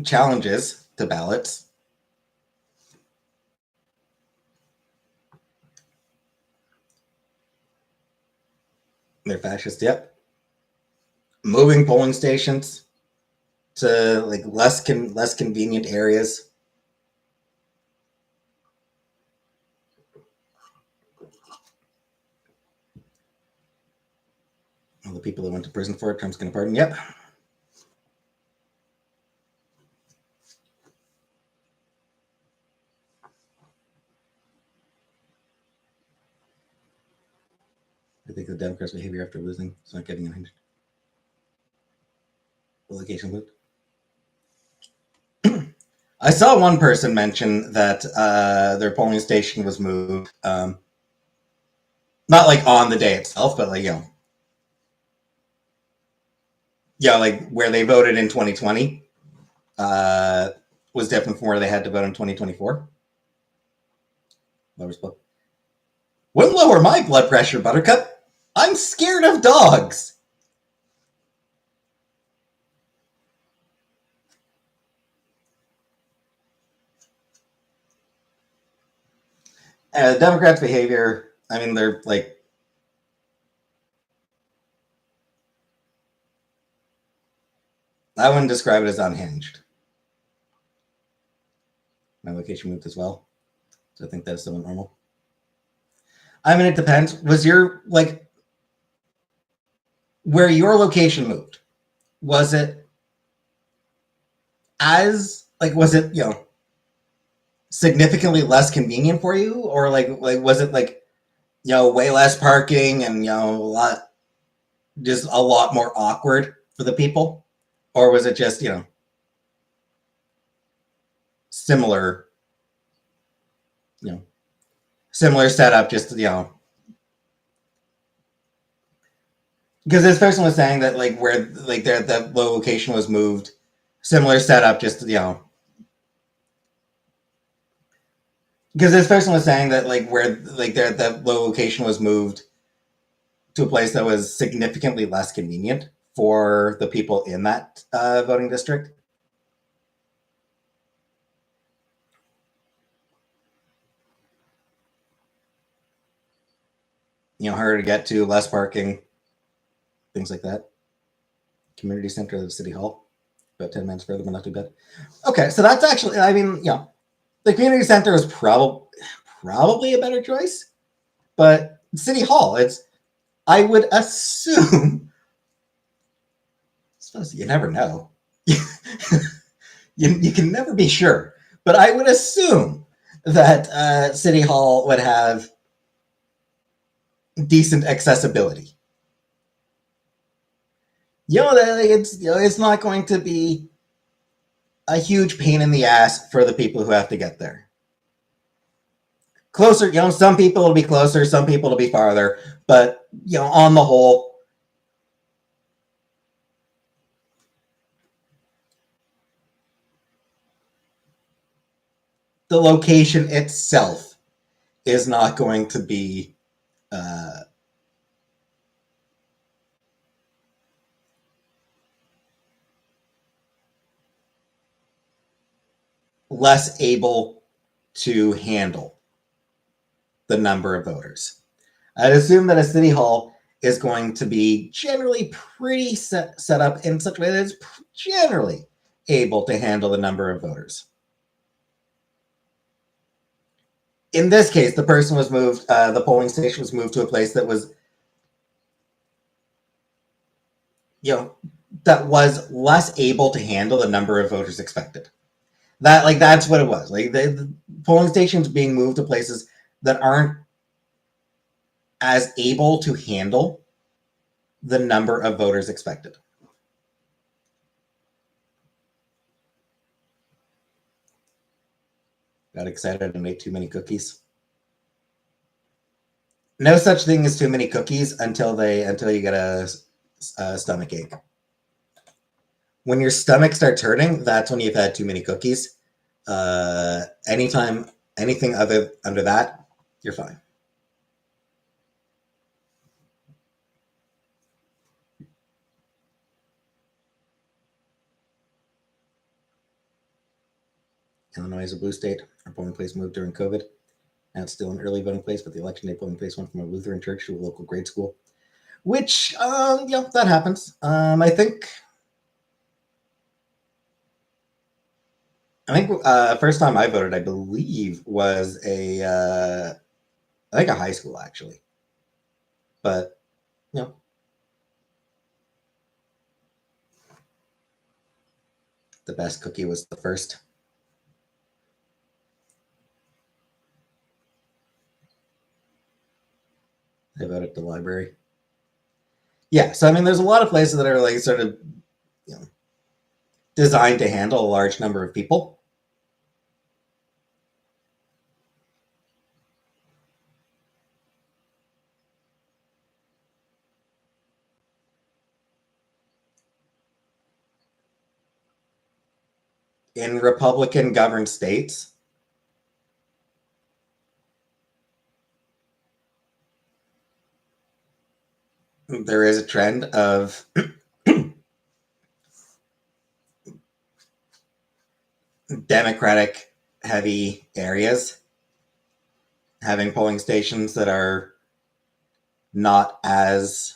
challenges to ballots. They're fascist, yep. Moving polling stations to like less convenient areas. All the people that went to prison for it, Trump's going to pardon. Yep. I think the Democrats' behavior after losing is not getting unhinged. Location moved. I saw one person mention that their polling station was moved. Not like on the day itself, but like, like where they voted in 2020 was different from where they had to vote in 2024. Wouldn't lower my blood pressure, Buttercup. I'm scared of dogs. Democrats' behavior, I mean, they're like, I wouldn't describe it as unhinged. My location moved as well. So I think that's somewhat normal. I mean, it depends. Was your, like, where your location moved, was it as, like, was it, significantly less convenient for you? Or, like was it, like, way less parking and, a lot more awkward for the people? Or was it just, similar, similar setup, just, because this person was saying that, like, where, like, the location was moved, similar setup, just, because this person was saying that, like, where, like, the location was moved to a place that was significantly less convenient for the people in that voting district. harder to get to, less parking, things like that. Community center of the city hall, about 10 minutes further, but not too bad. Okay, so that's actually, I mean, the community center is probably a better choice, but city hall, I would assume, I suppose you never know. you can never be sure, but I would assume that city hall would have decent accessibility. It's not going to be a huge pain in the ass for the people who have to get there. Closer, some people will be closer, some people will be farther, but on the whole, the location itself is not going to be less able to handle the number of voters. I'd assume that a city hall is going to be generally pretty set up in such a way that it's generally able to handle the number of voters. In this case, the person was moved, the polling station was moved to a place that was, that was less able to handle the number of voters expected. That's what it was. The polling stations being moved to places that aren't as able to handle the number of voters expected. Got excited and ate too many cookies. No such thing as too many cookies until you get a stomach ache. When your stomach starts hurting, that's when you've had too many cookies. Anytime, anything under that, you're fine. Illinois is a blue state. Our polling place moved during COVID. Now it's still an early voting place, but the election day polling place went from a Lutheran church to a local grade school, which, that happens. I think first time I voted, I believe, was a high school, actually. But, the best cookie was the first. I voted at the library. Yeah, so there's a lot of places that are sort of, designed to handle a large number of people. In Republican governed states, there is a trend of Democratic heavy areas having polling stations that are not as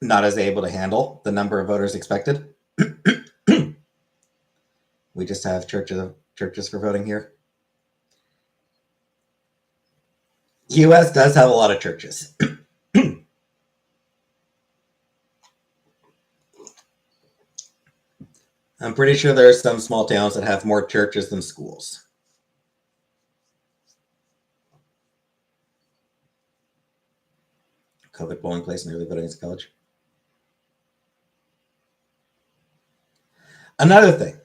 able to handle the number of voters expected. We just have churches for voting here. US does have a lot of churches. I'm pretty sure there are some small towns that have more churches than schools. COVID polling place and early voting is college. Another thing.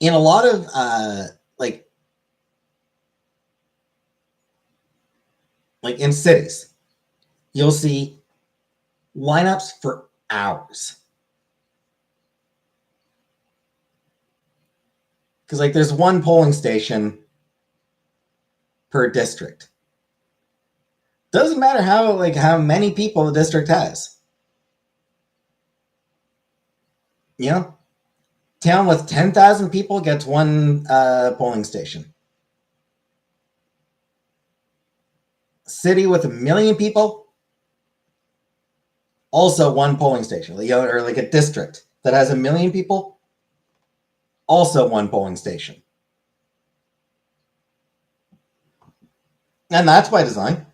In a lot of in cities, you'll see lineups for hours. Because there's one polling station per district. Doesn't matter how many people the district has. You know, town with 10,000 people gets one polling station. City with 1,000,000 people, also one polling station. Or like a district that has 1,000,000 people, also one polling station. And that's by design.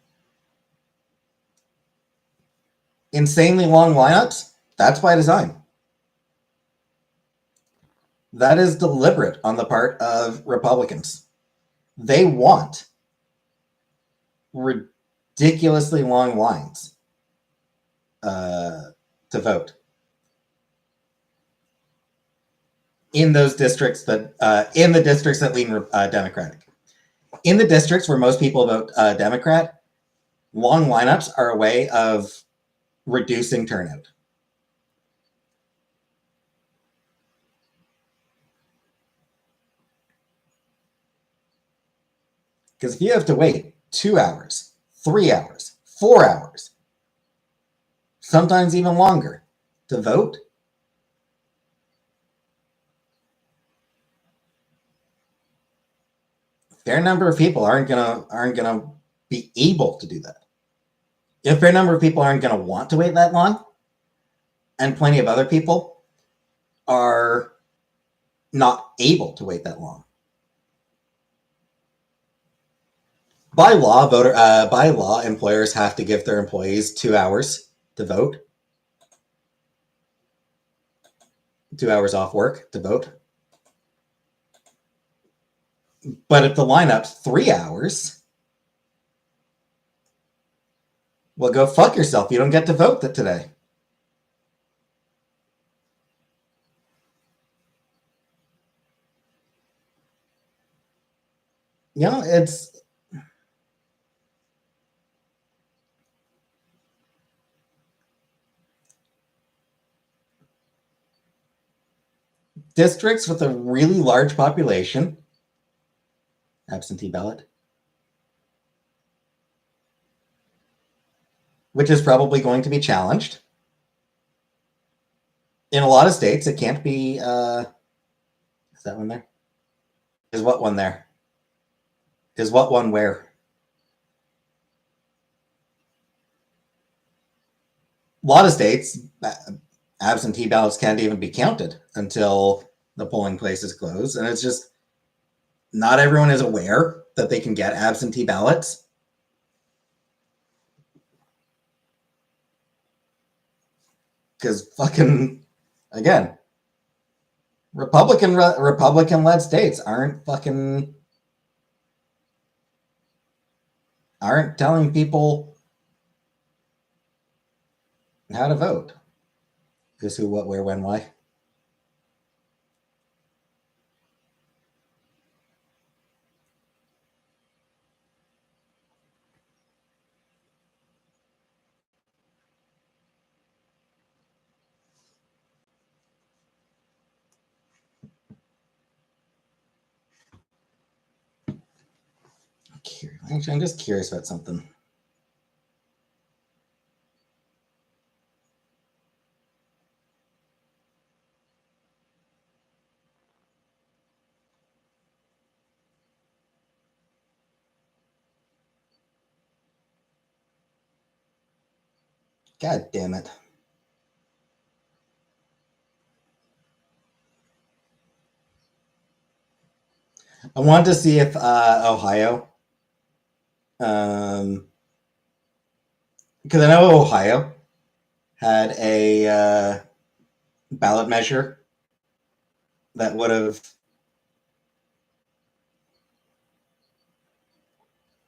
Insanely long lineups, that's by design. That is deliberate on the part of Republicans. They want ridiculously long lines to vote in those districts in the districts that lean Democratic. In the districts where most people vote Democrat, long lineups are a way of reducing turnout. Because if you have to wait 2 hours, 3 hours, 4 hours, sometimes even longer to vote, a fair number of people aren't gonna be able to do that. A fair number of people aren't gonna want to wait that long, and plenty of other people are not able to wait that long. By law, employers have to give their employees 2 hours to vote. 2 hours off work to vote. But if the lineup's 3 hours, well, go fuck yourself. You don't get to vote today. You know, it's districts with a really large population, absentee ballot, which is probably going to be challenged. In a lot of states, it can't be. Is that one there? Is what one there? Is what one where? A lot of states, absentee ballots can't even be counted until the polling places close. And it's just not everyone is aware that they can get absentee ballots. Because fucking, again, Republican-led states aren't telling people how to vote. Just who, what, where, when, why. Actually, I'm just curious about something. God damn it. I wanted to see if Ohio, because I know Ohio had a ballot measure that would have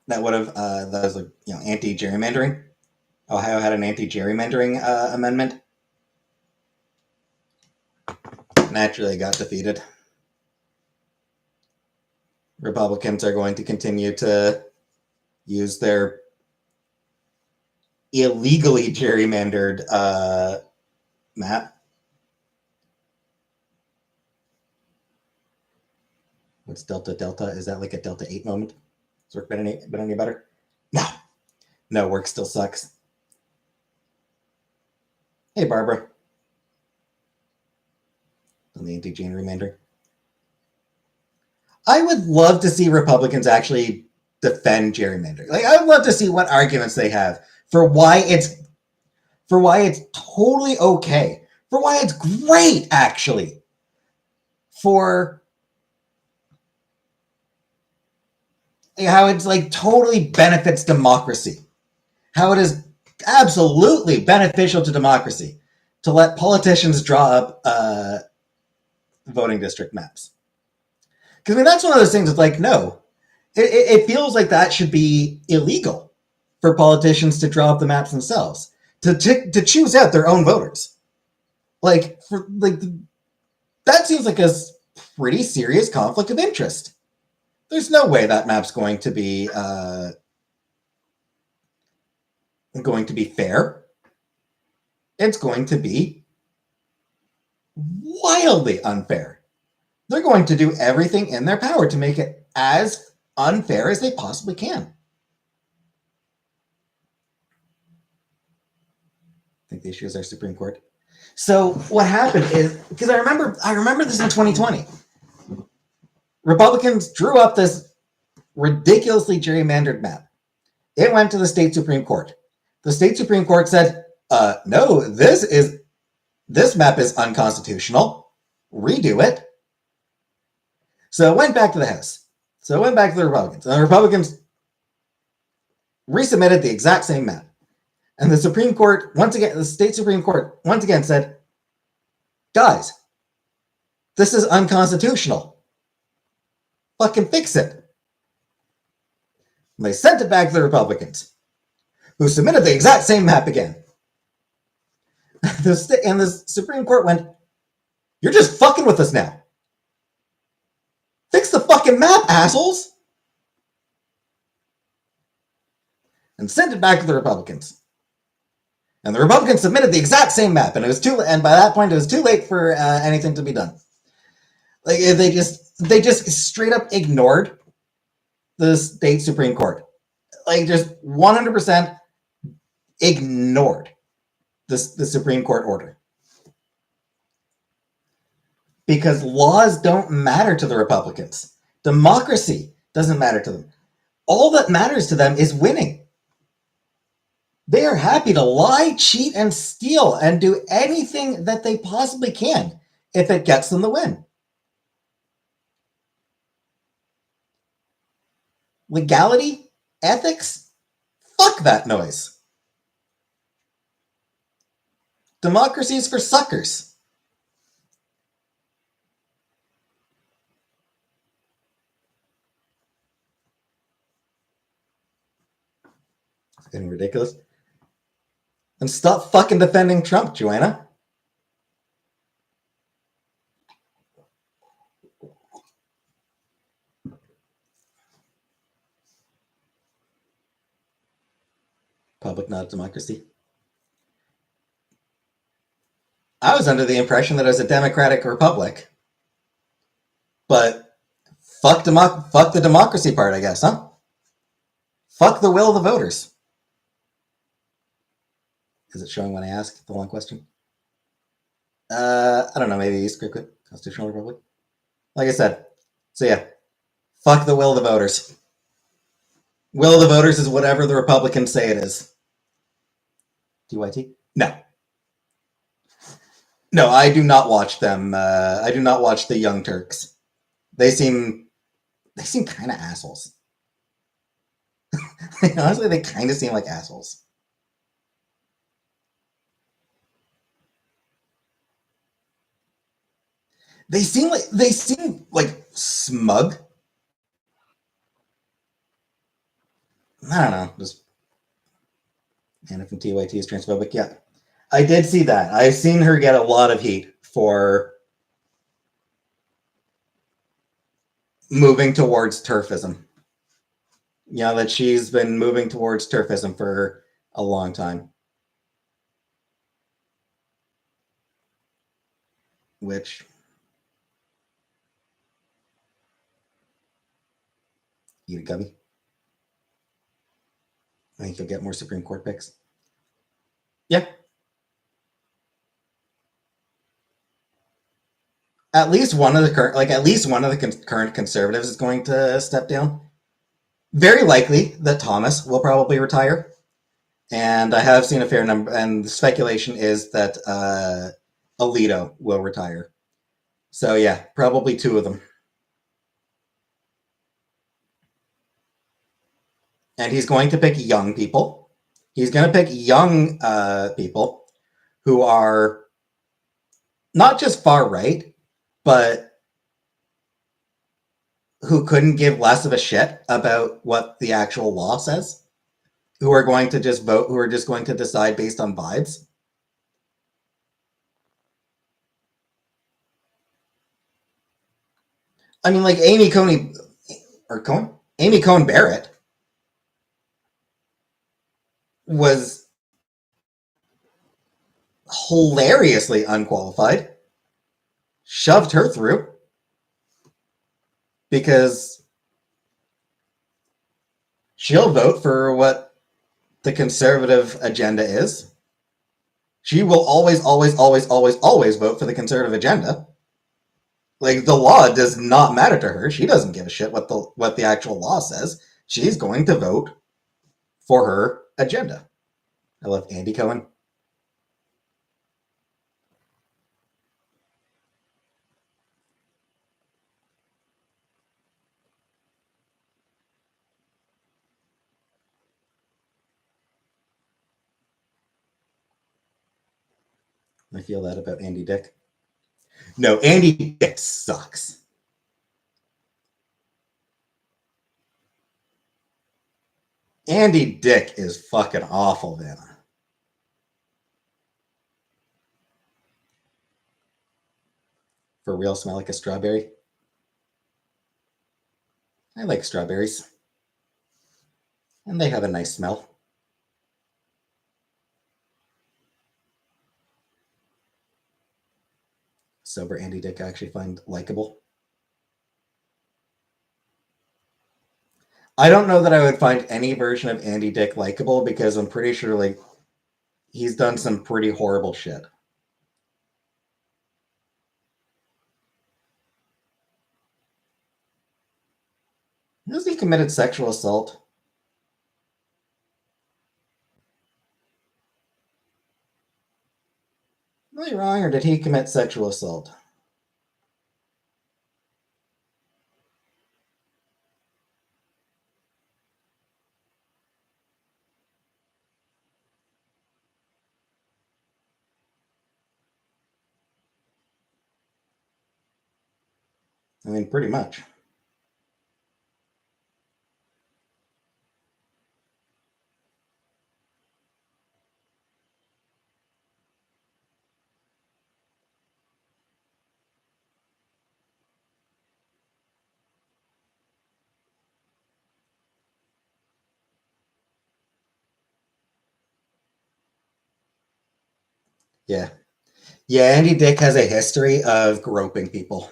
that was like, anti-gerrymandering. Ohio had an anti-gerrymandering amendment. Naturally, got defeated. Republicans are going to continue to use their illegally gerrymandered map. What's Delta? Delta? Is that like a Delta 8 moment? Has work been any better? No. No, work still sucks. Hey, Barbara. On the anti-gerrymandering. I would love to see Republicans actually defend gerrymandering. Like, I would love to see what arguments they have for why it's totally okay, for why it's great, actually, for how it's like totally benefits democracy, how it is absolutely beneficial to democracy to let politicians draw up voting district maps. Because I mean, that's one of those things that's like, no, it feels like that should be illegal for politicians to draw up the maps themselves, to choose out their own voters. Like, that seems like a pretty serious conflict of interest. There's no way that map's going to be fair. It's going to be wildly unfair. They're going to do everything in their power to make it as unfair as they possibly can. I think the issue is our Supreme Court. So what happened is, because I remember this in 2020. Republicans drew up this ridiculously gerrymandered map. It went to the state Supreme Court. The state Supreme Court said, no, this map is unconstitutional. Redo it. So it went back to the House. So it went back to the Republicans. And the Republicans resubmitted the exact same map. And the Supreme Court, once again, the state Supreme Court, once again said, guys, this is unconstitutional. Fucking fix it. And they sent it back to the Republicans, who submitted the exact same map again. And the Supreme Court went, you're just fucking with us now. Fix the fucking map, assholes. And sent it back to the Republicans. And the Republicans submitted the exact same map, and and by that point, it was too late for anything to be done. Like they just straight up ignored the state Supreme Court, like just 100% ignored the Supreme Court order, because laws don't matter to the Republicans. Democracy doesn't matter to them. All that matters to them is winning. They are happy to lie, cheat, and steal and do anything that they possibly can if it gets them the win. Legality, ethics, fuck that noise. Democracy is for suckers. It's getting ridiculous. And stop fucking defending Trump, Joanna. Republic, not a democracy. I was under the impression that it was a democratic republic. But fuck the democracy part, I guess, huh? Fuck the will of the voters. Is it showing when I ask the long question? I don't know, maybe quick Constitutional Republic? Like I said, so yeah, fuck the will of the voters. Will of the voters is whatever the Republicans say it is. DYT? No. No, I do not watch them. I do not watch the Young Turks. They seem kind of assholes. Honestly, they kind of seem like assholes. They seem like smug. I don't know. Just Anna from TYT is transphobic. Yeah, I did see that. I've seen her get a lot of heat for moving towards turfism. Yeah, that she's been moving towards turfism for a long time. Which eat a gummy. I think you'll get more Supreme Court picks. Yeah. At least one of the current conservatives is going to step down. Very likely that Thomas will probably retire. And I have seen a fair number, and the speculation is that Alito will retire. So yeah, probably two of them. And he's going to pick young people. He's going to pick young people who are not just far right, but who couldn't give less of a shit about what the actual law says, who are going to just vote, who are just going to decide based on vibes. I mean, like Amy Coney Barrett was hilariously unqualified, shoved her through because she'll vote for what the conservative agenda is. She will always, always, always, always, always vote for the conservative agenda. Like the law does not matter to her. She doesn't give a shit what the actual law says. She's going to vote for her agenda. I love Andy Cohen. I feel that about Andy Dick. No, Andy Dick sucks. Andy Dick is fucking awful, man. For real, smell like a strawberry. I like strawberries. And they have a nice smell. Sober Andy Dick I actually find likable. I don't know that I would find any version of Andy Dick likable because I'm pretty sure like he's done some pretty horrible shit. Has he committed sexual assault? Am I wrong, or did he commit sexual assault? I mean, pretty much. Yeah. Yeah, Andy Dick has a history of groping people.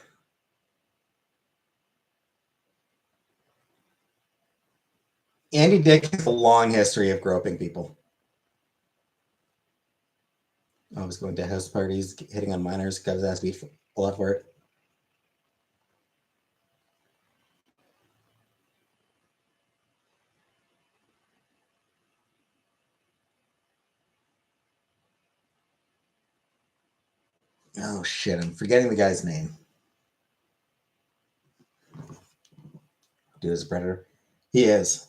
Andy Dick has a long history of groping people. I was going to house parties, hitting on minors, got his ass beat a lot for it. Oh shit, I'm forgetting the guy's name. Dude is a predator. He is.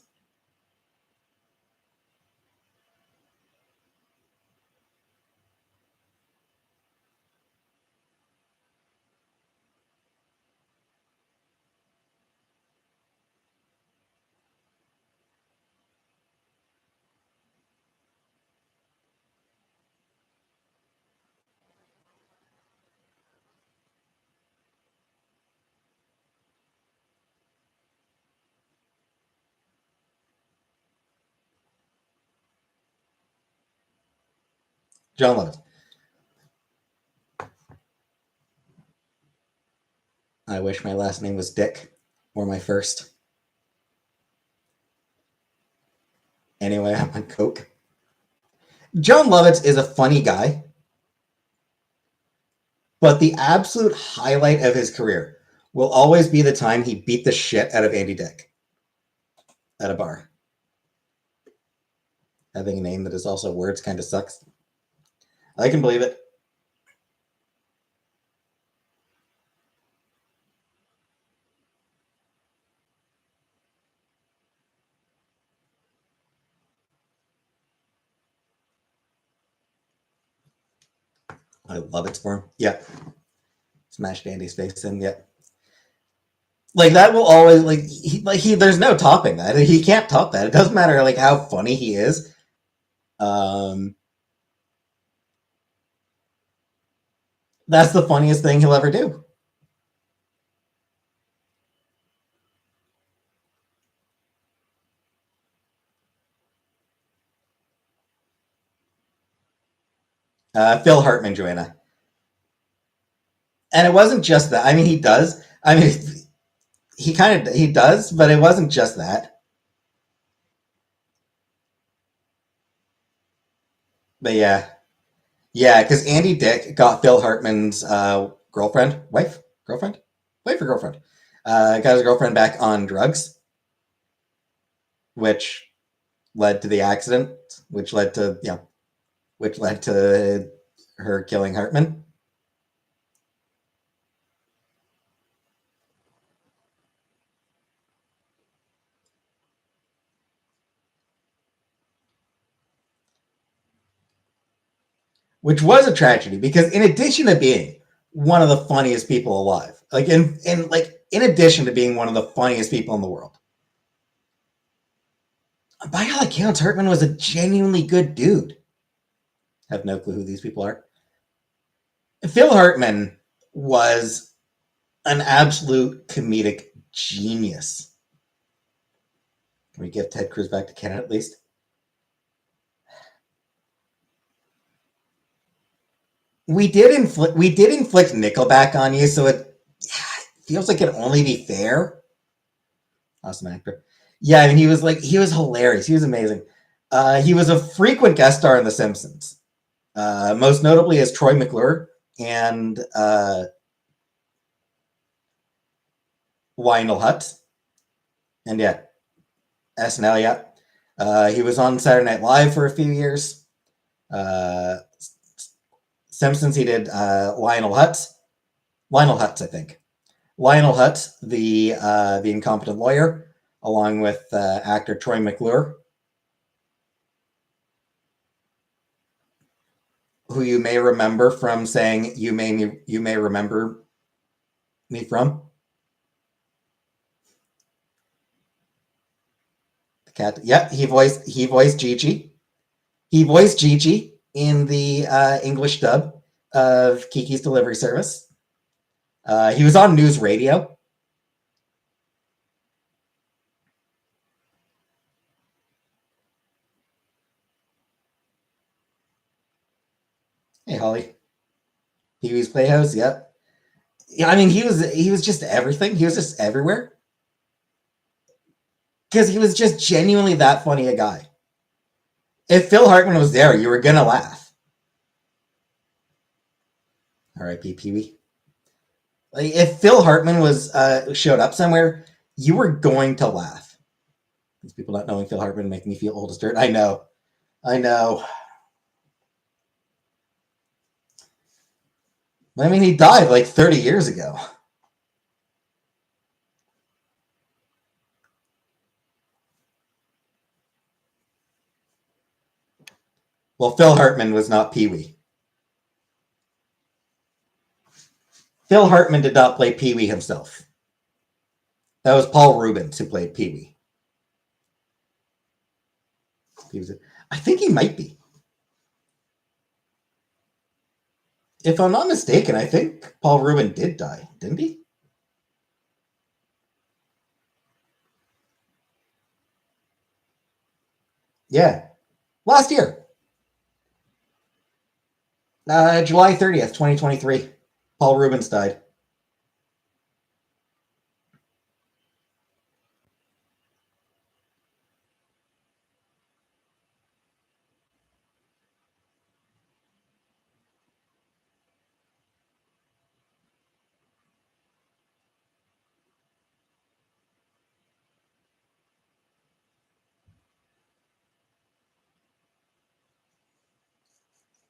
John Lovett. I wish my last name was Dick, or my first. Anyway, I'm on coke. John Lovitz is a funny guy, but the absolute highlight of his career will always be the time he beat the shit out of Andy Dick at a bar. Having a name that is also words kind of sucks. I can believe it. I love it for him. Yeah. Smashed Andy's face in. Yeah. Like that will always he there's no topping that. He can't top that. It doesn't matter like how funny he is. That's the funniest thing he'll ever do. Phil Hartman, Joanna. And it wasn't just that. I mean, he does. I mean, he does, but it wasn't just that. But yeah, yeah, because Andy Dick got Phil Hartman's girlfriend, wife or girlfriend, got his girlfriend back on drugs, which led to the accident, which led to which led to her killing Hartman. Which was a tragedy because in addition to being one of the funniest people alive, like in addition to being one of the funniest people in the world, by all accounts, Hartman was a genuinely good dude. Have no clue who these people are. Phil Hartman was an absolute comedic genius. Can we get Ted Cruz back to Canada at least? We did inflict Nickelback on you, so it feels like it only be fair. Awesome actor. Yeah, I mean he was hilarious. He was amazing. He was a frequent guest star in The Simpsons, most notably as Troy McClure and Lionel Hutz. And yeah, SNL. Yeah, he was on Saturday Night Live for a few years. Uh, Simpsons. He did Lionel Hutz. Lionel Hutz, I think. Lionel Hutz, the incompetent lawyer, along with actor Troy McClure, who you may remember from saying you may remember me from the cat. Yeah, he voiced Gigi. He voiced Gigi in the English dub of Kiki's Delivery Service. He was on news radio. Hey, Holly. Pee Wee's Playhouse. Yep. Yeah, I mean he was just everything. He was just everywhere because he was just genuinely that funny a guy. If Phil Hartman was there, you were gonna laugh. R.I.P. Pee Wee. Like, if Phil Hartman was showed up somewhere, you were going to laugh. These people not knowing Phil Hartman make me feel old as dirt. I know. I know. I mean, he died like 30 years ago. Well, Phil Hartman was not Pee Wee. Phil Hartman did not play Pee Wee himself. That was Paul Rubens who played Pee Wee. I think he might be. If I'm not mistaken, I think Paul Rubin did die, didn't he? Yeah, last year, July 30th, 2023. Paul Rubens died.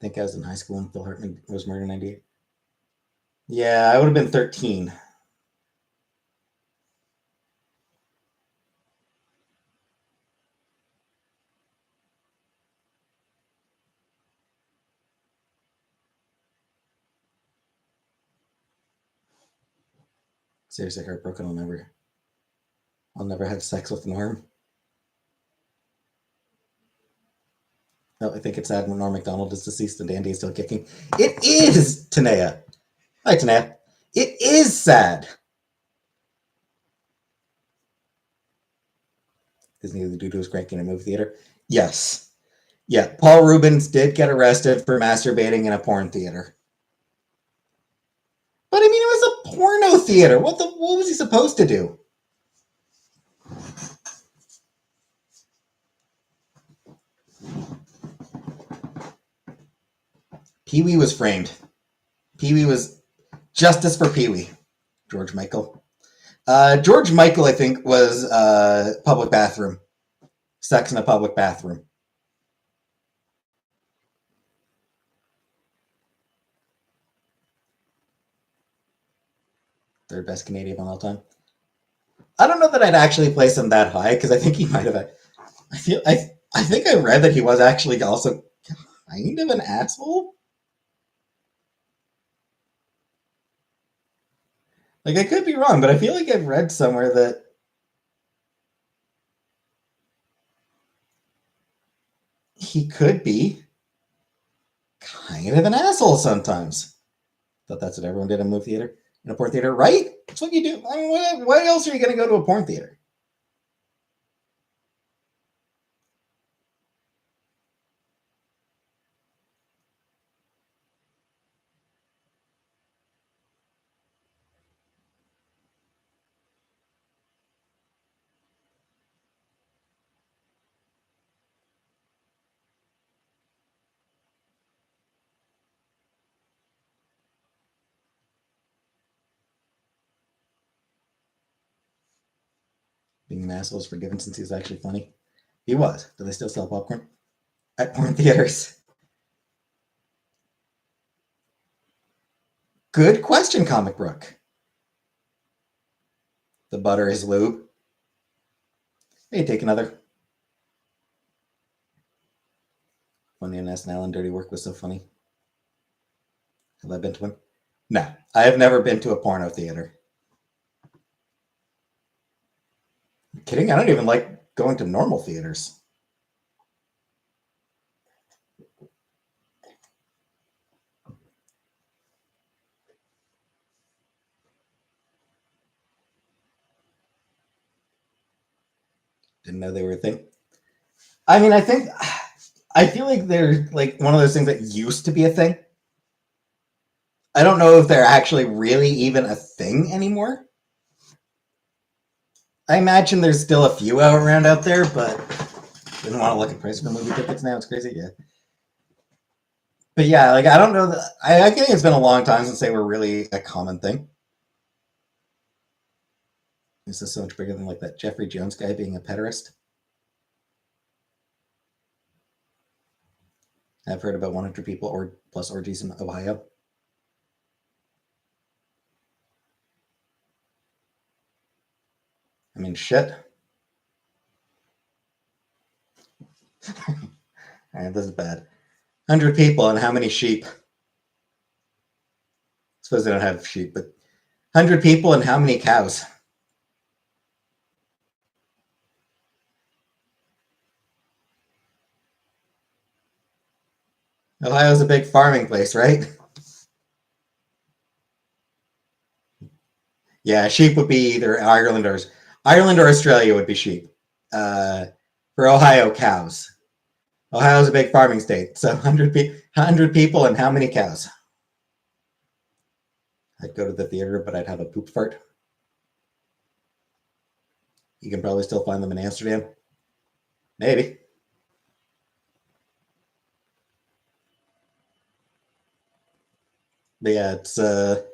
think I was in high school when Phil Hartman was murdered in 98. Yeah, I would have been 13. Seriously heartbroken. I'll never have sex with Norm. No, I think it's sad when Norm MacDonald is deceased and Dandy is still kicking. It is, Tanea. Hi, Tanea. It is sad. Disney the dude who was cranking a movie theater. Yes. Yeah, Paul Rubens did get arrested for masturbating in a porn theater. But I mean, it was a porno theater. What was he supposed to do? Pee Wee was framed. Pee Wee was justice for Pee Wee. George Michael. George Michael, I think, was public bathroom. Sex in a public bathroom. Third best Canadian of all time. I don't know that I'd actually place him that high because I think he might have. I think I read that he was actually also kind of an asshole. Like I could be wrong, but I feel like I've read somewhere that he could be kind of an asshole sometimes. Thought that's what everyone did in a movie theater, in a porn theater, right? That's what you do. I mean, what else are you going to go to a porn theater? Being an asshole is forgiven since he was actually funny. He was. Do they still sell popcorn at porn theaters? Good question, Comic Brook. The butter is lube. Hey, take another. Funny on SNL and Dirty Work was so funny. Have I been to one? No, I have never been to a porno theater. I'm kidding? I don't even like going to normal theaters. Didn't know they were a thing. I mean, I feel like they're like one of those things that used to be a thing. I don't know if they're actually really even a thing anymore. I imagine there's still a few around out there, but I didn't want to look at price for movie tickets now. It's crazy, yeah. But yeah, like I don't know that I think it's been a long time since they were really a common thing. This is so much bigger than like that Jeffrey Jones guy being a pederast. I've heard about 100 people or plus orgies in Ohio. I mean, shit. Alright, this is bad. 100 people and how many sheep? I suppose they don't have sheep, but 100 people and how many cows? Ohio's a big farming place, right? Yeah, sheep would be either Ireland or Australia would be sheep. For Ohio, cows. Ohio's a big farming state, so 100 people and how many cows? I'd go to the theater, but I'd have a poop fart. You can probably still find them in Amsterdam. Maybe. But yeah, it's like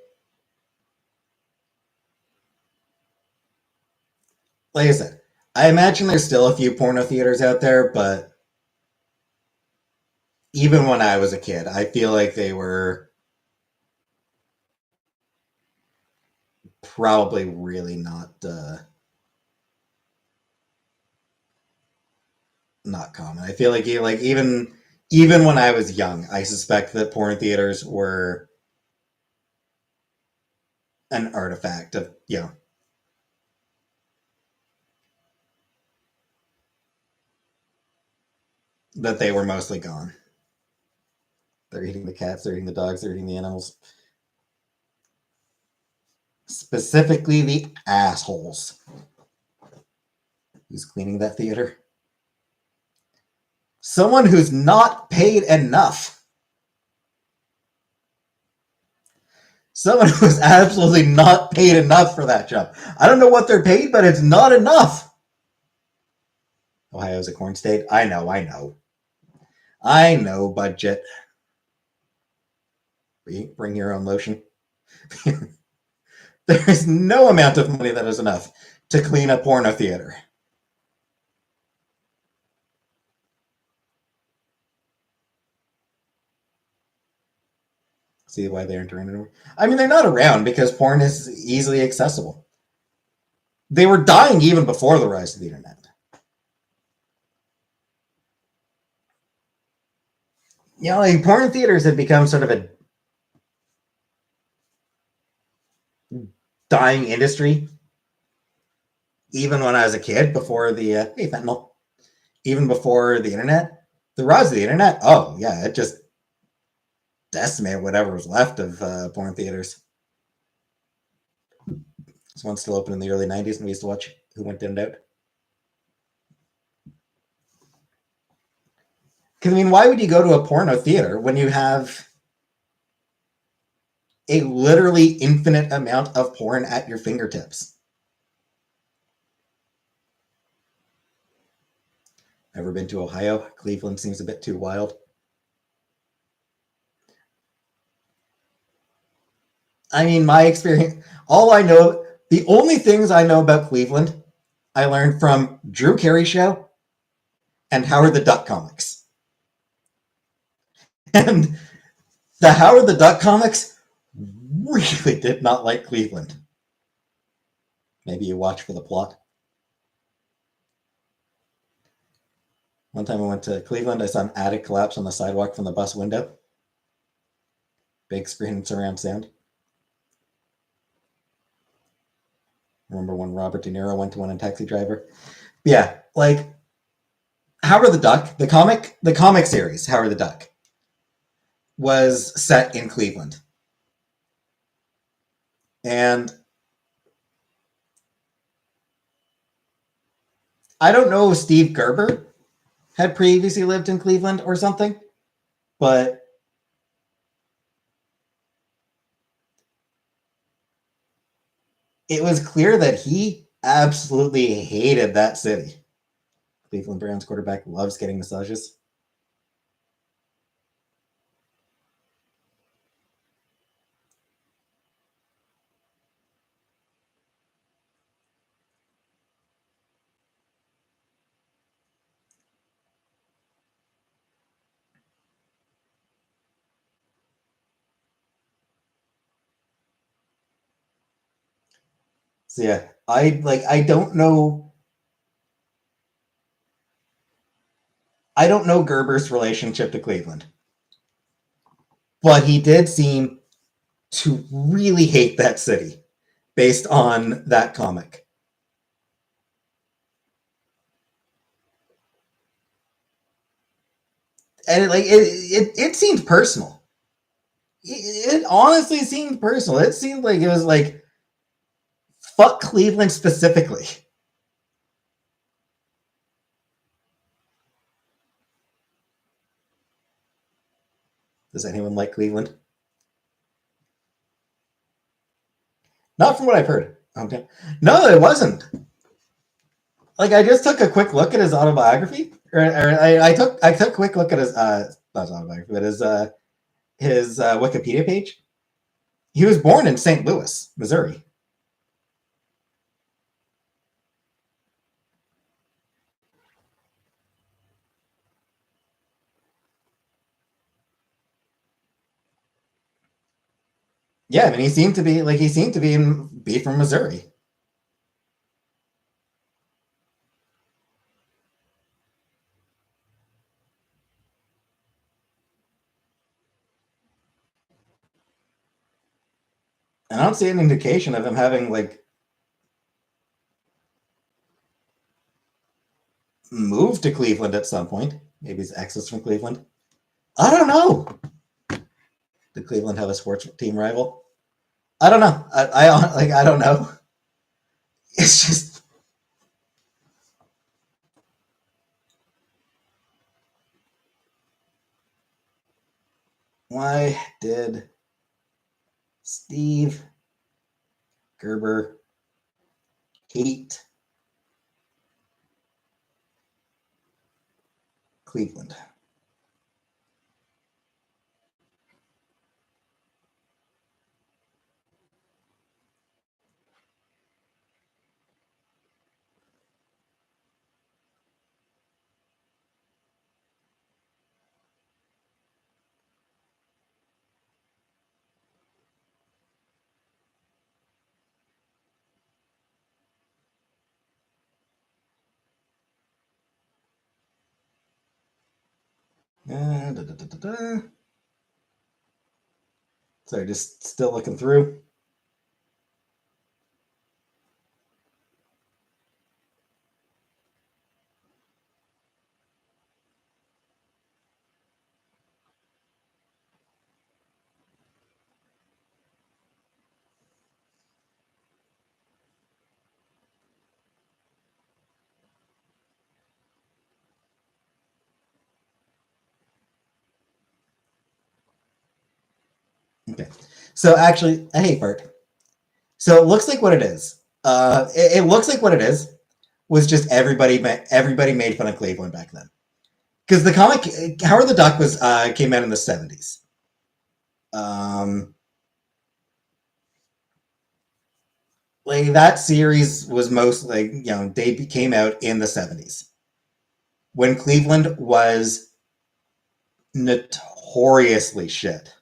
I said, I imagine there's still a few porno theaters out there, but even when I was a kid, I feel like they were probably really not common. I feel like even when I was young, I suspect that porn theaters were an artifact of that they were mostly gone. They're eating the cats, they're eating the dogs, they're eating the animals. Specifically the assholes. Who's cleaning that theater? Someone who's not paid enough. Someone who's absolutely not paid enough for that job. I don't know what they're paid, but it's not enough. Ohio's a corn state. I know. I know, budget. Bring your own lotion. There is no amount of money that is enough to clean a porno theater. See why they aren't around anymore? I mean, they're not around because porn is easily accessible. They were dying even before the rise of the internet. Like porn theaters had become sort of a dying industry even when I was a kid before the hey fentanyl, even before the internet. The rise of the internet, oh yeah, it just decimated whatever was left of porn theaters. This one's still open in the early 90s, and we used to watch Who Went In and Out. Because, I mean, why would you go to a porno theater when you have a literally infinite amount of porn at your fingertips? Ever been to Ohio? Cleveland seems a bit too wild. I mean, my experience, the only things I know about Cleveland, I learned from Drew Carey Show and Howard the Duck comics. And the Howard the Duck comics really did not like Cleveland. Maybe you watch for the plot. One time I went to Cleveland, I saw an attic collapse on the sidewalk from the bus window. Big screen and surround sound. Remember when Robert De Niro went to one in Taxi Driver? Yeah, like Howard the Duck, the comic series, Howard the Duck, was set in Cleveland. And I don't know if Steve Gerber had previously lived in Cleveland or something, but it was clear that he absolutely hated that city. Cleveland Browns quarterback loves getting massages. So yeah, I don't know Gerber's relationship to Cleveland, but he did seem to really hate that city based on that comic. And it seemed personal. It honestly seemed personal. It seemed like it was like fuck Cleveland specifically. Does anyone like Cleveland? Not from what I've heard. Okay. No, it wasn't. Like I just took a quick look at his autobiography, I took a quick look at his not his autobiography, but his Wikipedia page. He was born in St. Louis, Missouri. Yeah, I mean, he seemed to be from Missouri. And I don't see an indication of him having like moved to Cleveland at some point. Maybe his ex is from Cleveland. I don't know. Did Cleveland have a sports team rival? I don't know. I don't know. It's just why did Steve Gerber hate Cleveland? Da, da, da, da, da. Sorry, just still looking through. Okay. So actually, I hate Bart. So it looks like what it is. It looks like what it is was just everybody made fun of Cleveland back then because the comic Howard the Duck was came out in the 70s. Um, like that series was mostly they came out in the 70s when Cleveland was notoriously shit.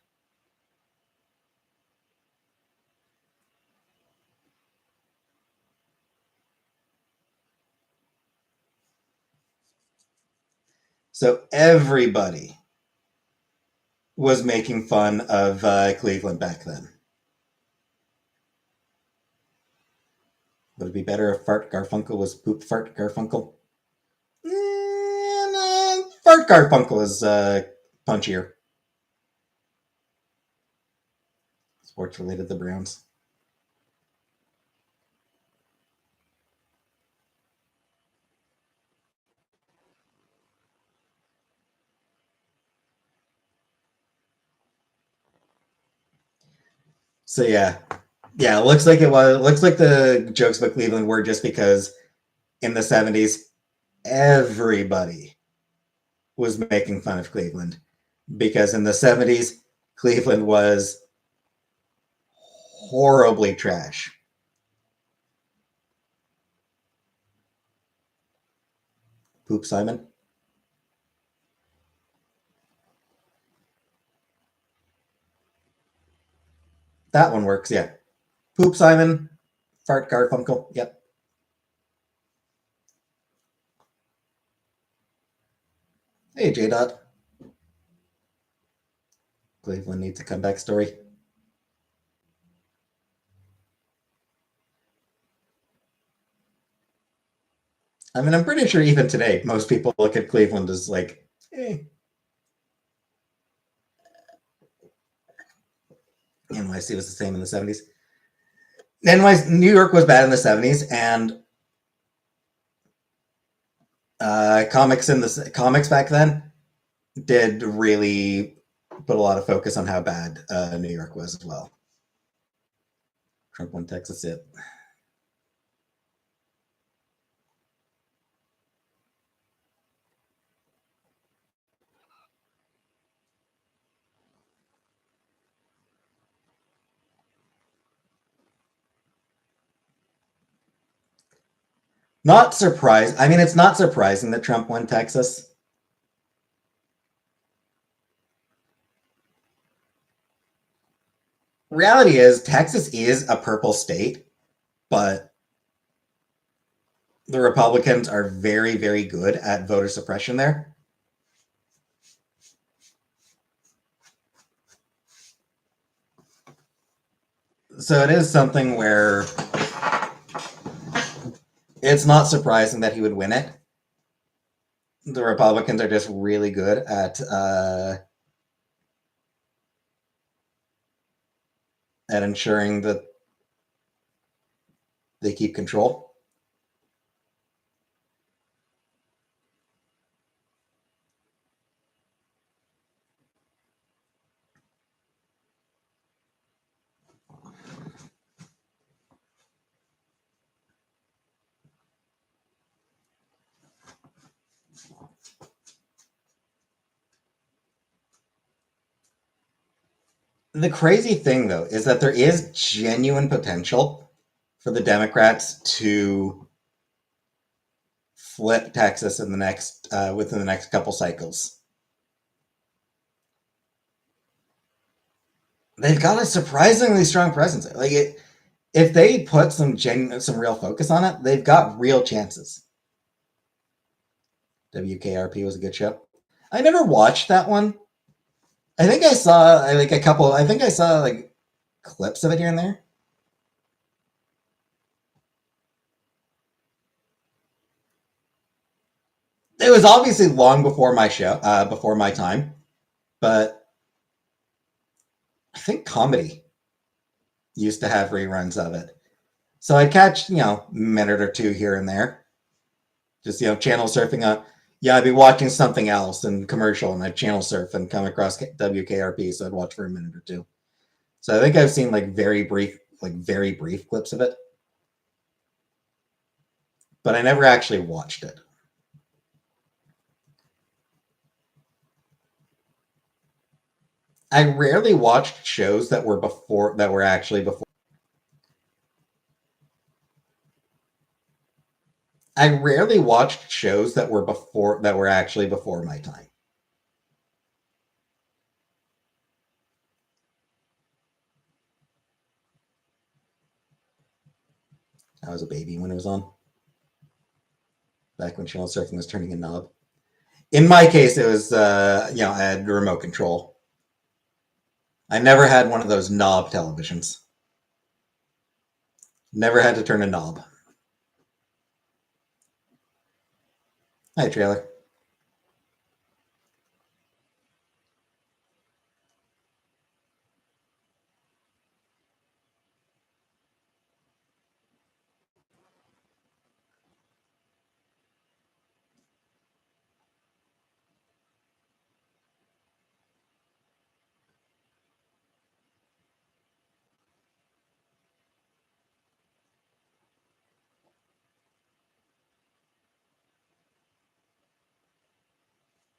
So everybody was making fun of Cleveland back then. Would it be better if Fart Garfunkel was Poop Fart Garfunkel? Nah, Fart Garfunkel is punchier. Sports related, the Browns. So yeah, it looks like it was. It looks like the jokes about Cleveland were just because in the 70s everybody was making fun of Cleveland because in the 70s Cleveland was horribly trash. Poop Simon. That one works. Yeah. Poop Simon. Fart Garfunkel. Yep. Hey J Dot. Cleveland needs a comeback story. I mean, I'm pretty sure even today, most people look at Cleveland as like, eh. NYC was the same in the 70s. NYC, New York was bad in the 70s, and comics back then did really put a lot of focus on how bad New York was as well. Trump won Texas. It. Not surprised. I mean, it's not surprising that Trump won Texas. reality is Texas is a purple state, but the Republicans are very, very good at voter suppression there. So it is something where it's not surprising that he would win it. The Republicans are just really good at ensuring that they keep control. The crazy thing, though, is that there is genuine potential for the Democrats to flip Texas in the next within the next couple cycles. They've got a surprisingly strong presence. If they put some real focus on it, they've got real chances. WKRP was a good show. I never watched that one. I think I saw like a couple. I think I saw like clips of it here and there. It was obviously long before my show, before my time, but I think comedy used to have reruns of it. So I'd catch, a minute or two here and there. Just, channel surfing on. Yeah, I'd be watching something else and commercial, and I'd channel surf and come across WKRP, so I'd watch for a minute or two. So I think I've seen like very brief clips of it, but I never actually watched it. I rarely watched shows that were actually before. I rarely watched shows that were actually before my time. I was a baby when it was on. Back when channel surfing was turning a knob. In my case, it was I had remote control. I never had one of those knob televisions. Never had to turn a knob. Hi, trailer.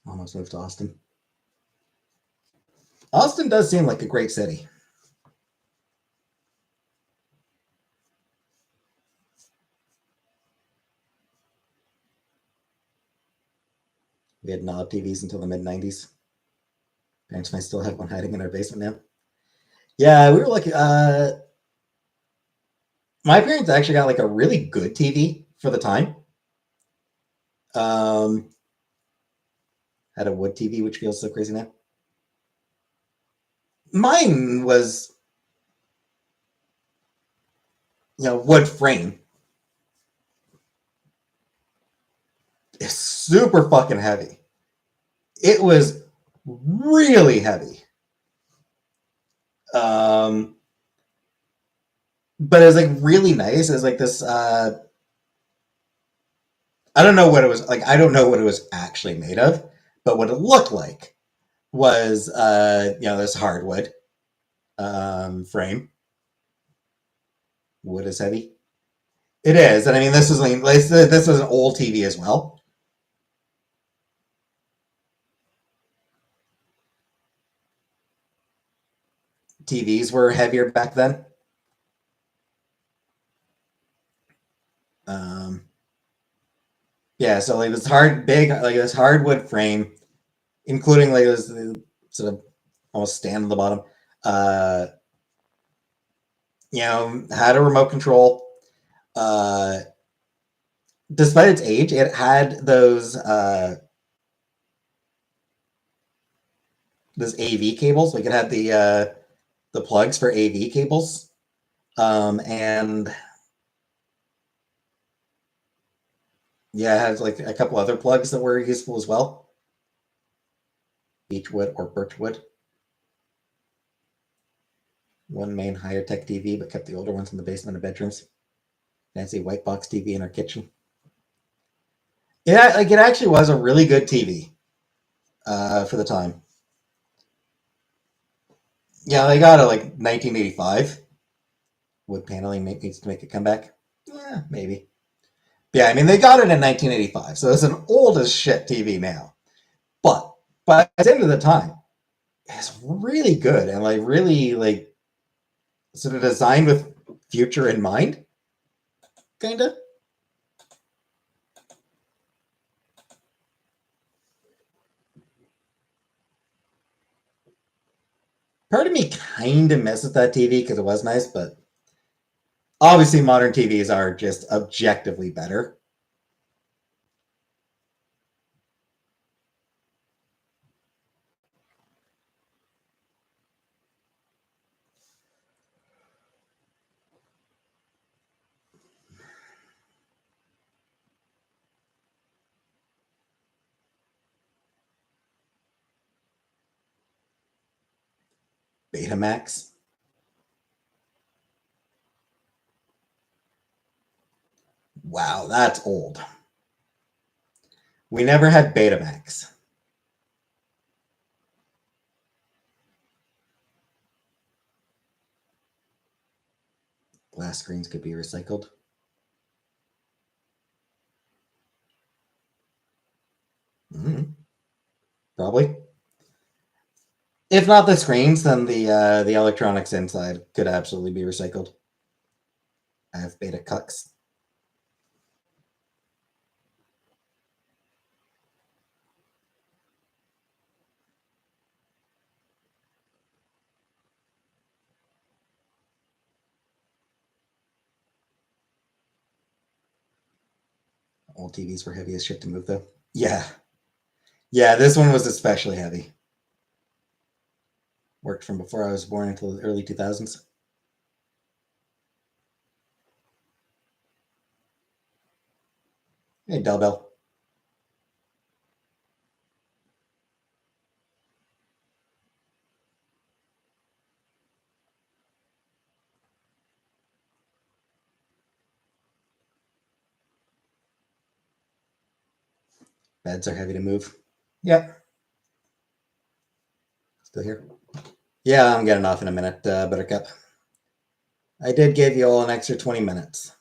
Almost moved to Austin. Austin does seem like a great city. We had knob TVs until the mid 90s. Parents might still have one hiding in our basement now. Yeah, we were lucky. My parents actually got like a really good TV for the time. Had a wood TV, which feels so crazy now. Mine was, wood frame. It's super fucking heavy. It was really heavy. But it was like really nice. It was like this. I don't know what it was like. I don't know what it was actually made of, but what it looked like was this hardwood frame. Wood is heavy. It is, and I mean this is an old TV as well. TVs were heavier back then. Yeah, so like this this hardwood frame, including like this sort of almost stand on the bottom. had a remote control. Despite its age, it had those AV cables. Like it had the plugs for AV cables, and yeah, it has like a couple other plugs that were useful as well. Beechwood or birchwood. One main higher tech TV, but kept the older ones in the basement of bedrooms. Fancy white box TV in our kitchen. Yeah, like it actually was a really good TV for the time. Yeah, they got it like 1985. Wood paneling needs to make a comeback. Yeah, maybe. Yeah, I mean they got it in 1985, so it's an old as shit TV now. But by the end of the time, it's really good and like really like sort of designed with future in mind, kind of. Part of me kind of misses that TV because it was nice, but obviously modern TVs are just objectively better. Betamax. Wow, that's old. We never had Betamax. Glass screens could be recycled. Mm-hmm. Probably. If not the screens, then the electronics inside could absolutely be recycled. I have beta cucks. Old TVs were heavy as shit to move, though. Yeah. Yeah, this one was especially heavy. Worked from before I was born until the early 2000s. Hey, Delbell. Beds are heavy to move. Yep. Still here. Yeah, I'm getting off in a minute, Buttercup. I did give you all an extra 20 minutes.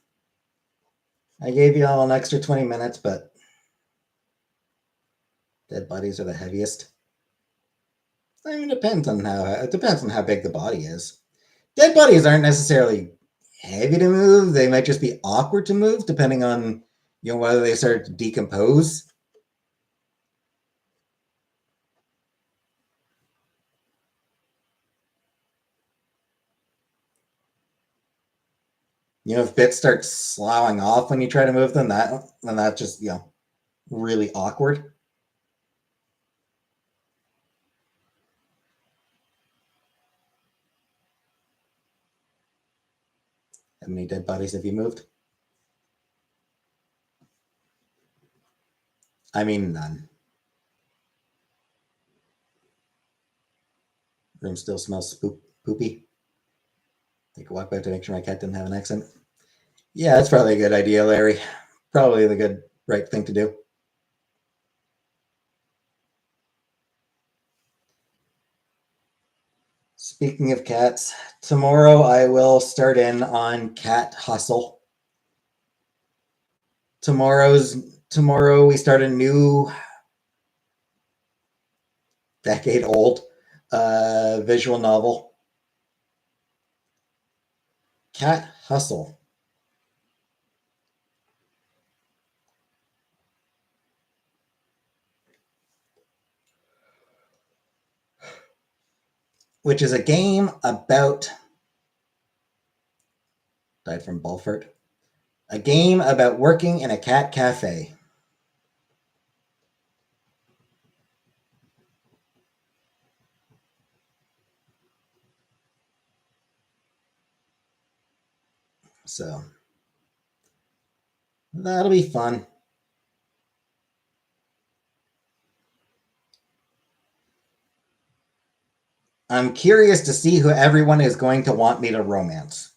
I gave you all an extra 20 minutes, but dead bodies are the heaviest. I mean, it depends on how big the body is. Dead bodies aren't necessarily heavy to move. They might just be awkward to move, depending on whether they start to decompose. If bits start sloughing off when you try to move them, that's just really awkward. How many dead bodies have you moved? I mean, none. Room still smells poopy. Take a walk back to make sure my cat didn't have an accent. Yeah, that's probably a good idea, Larry. Probably the good, right thing to do. Speaking of cats, tomorrow I will start in on Cat Hustle. Tomorrow we start a new decade-old visual novel. Cat Hustle. Which is a game about Died from Bulford. A game about working in a cat cafe. So that'll be fun. I'm curious to see who everyone is going to want me to romance.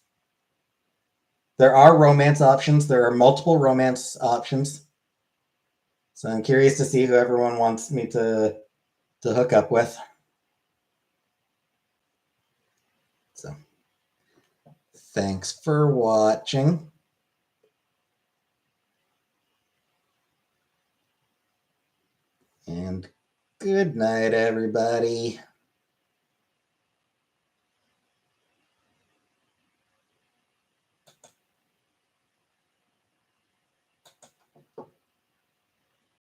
There are romance options. There are multiple romance options. So I'm curious to see who everyone wants me to hook up with. So thanks for watching. And good night, everybody.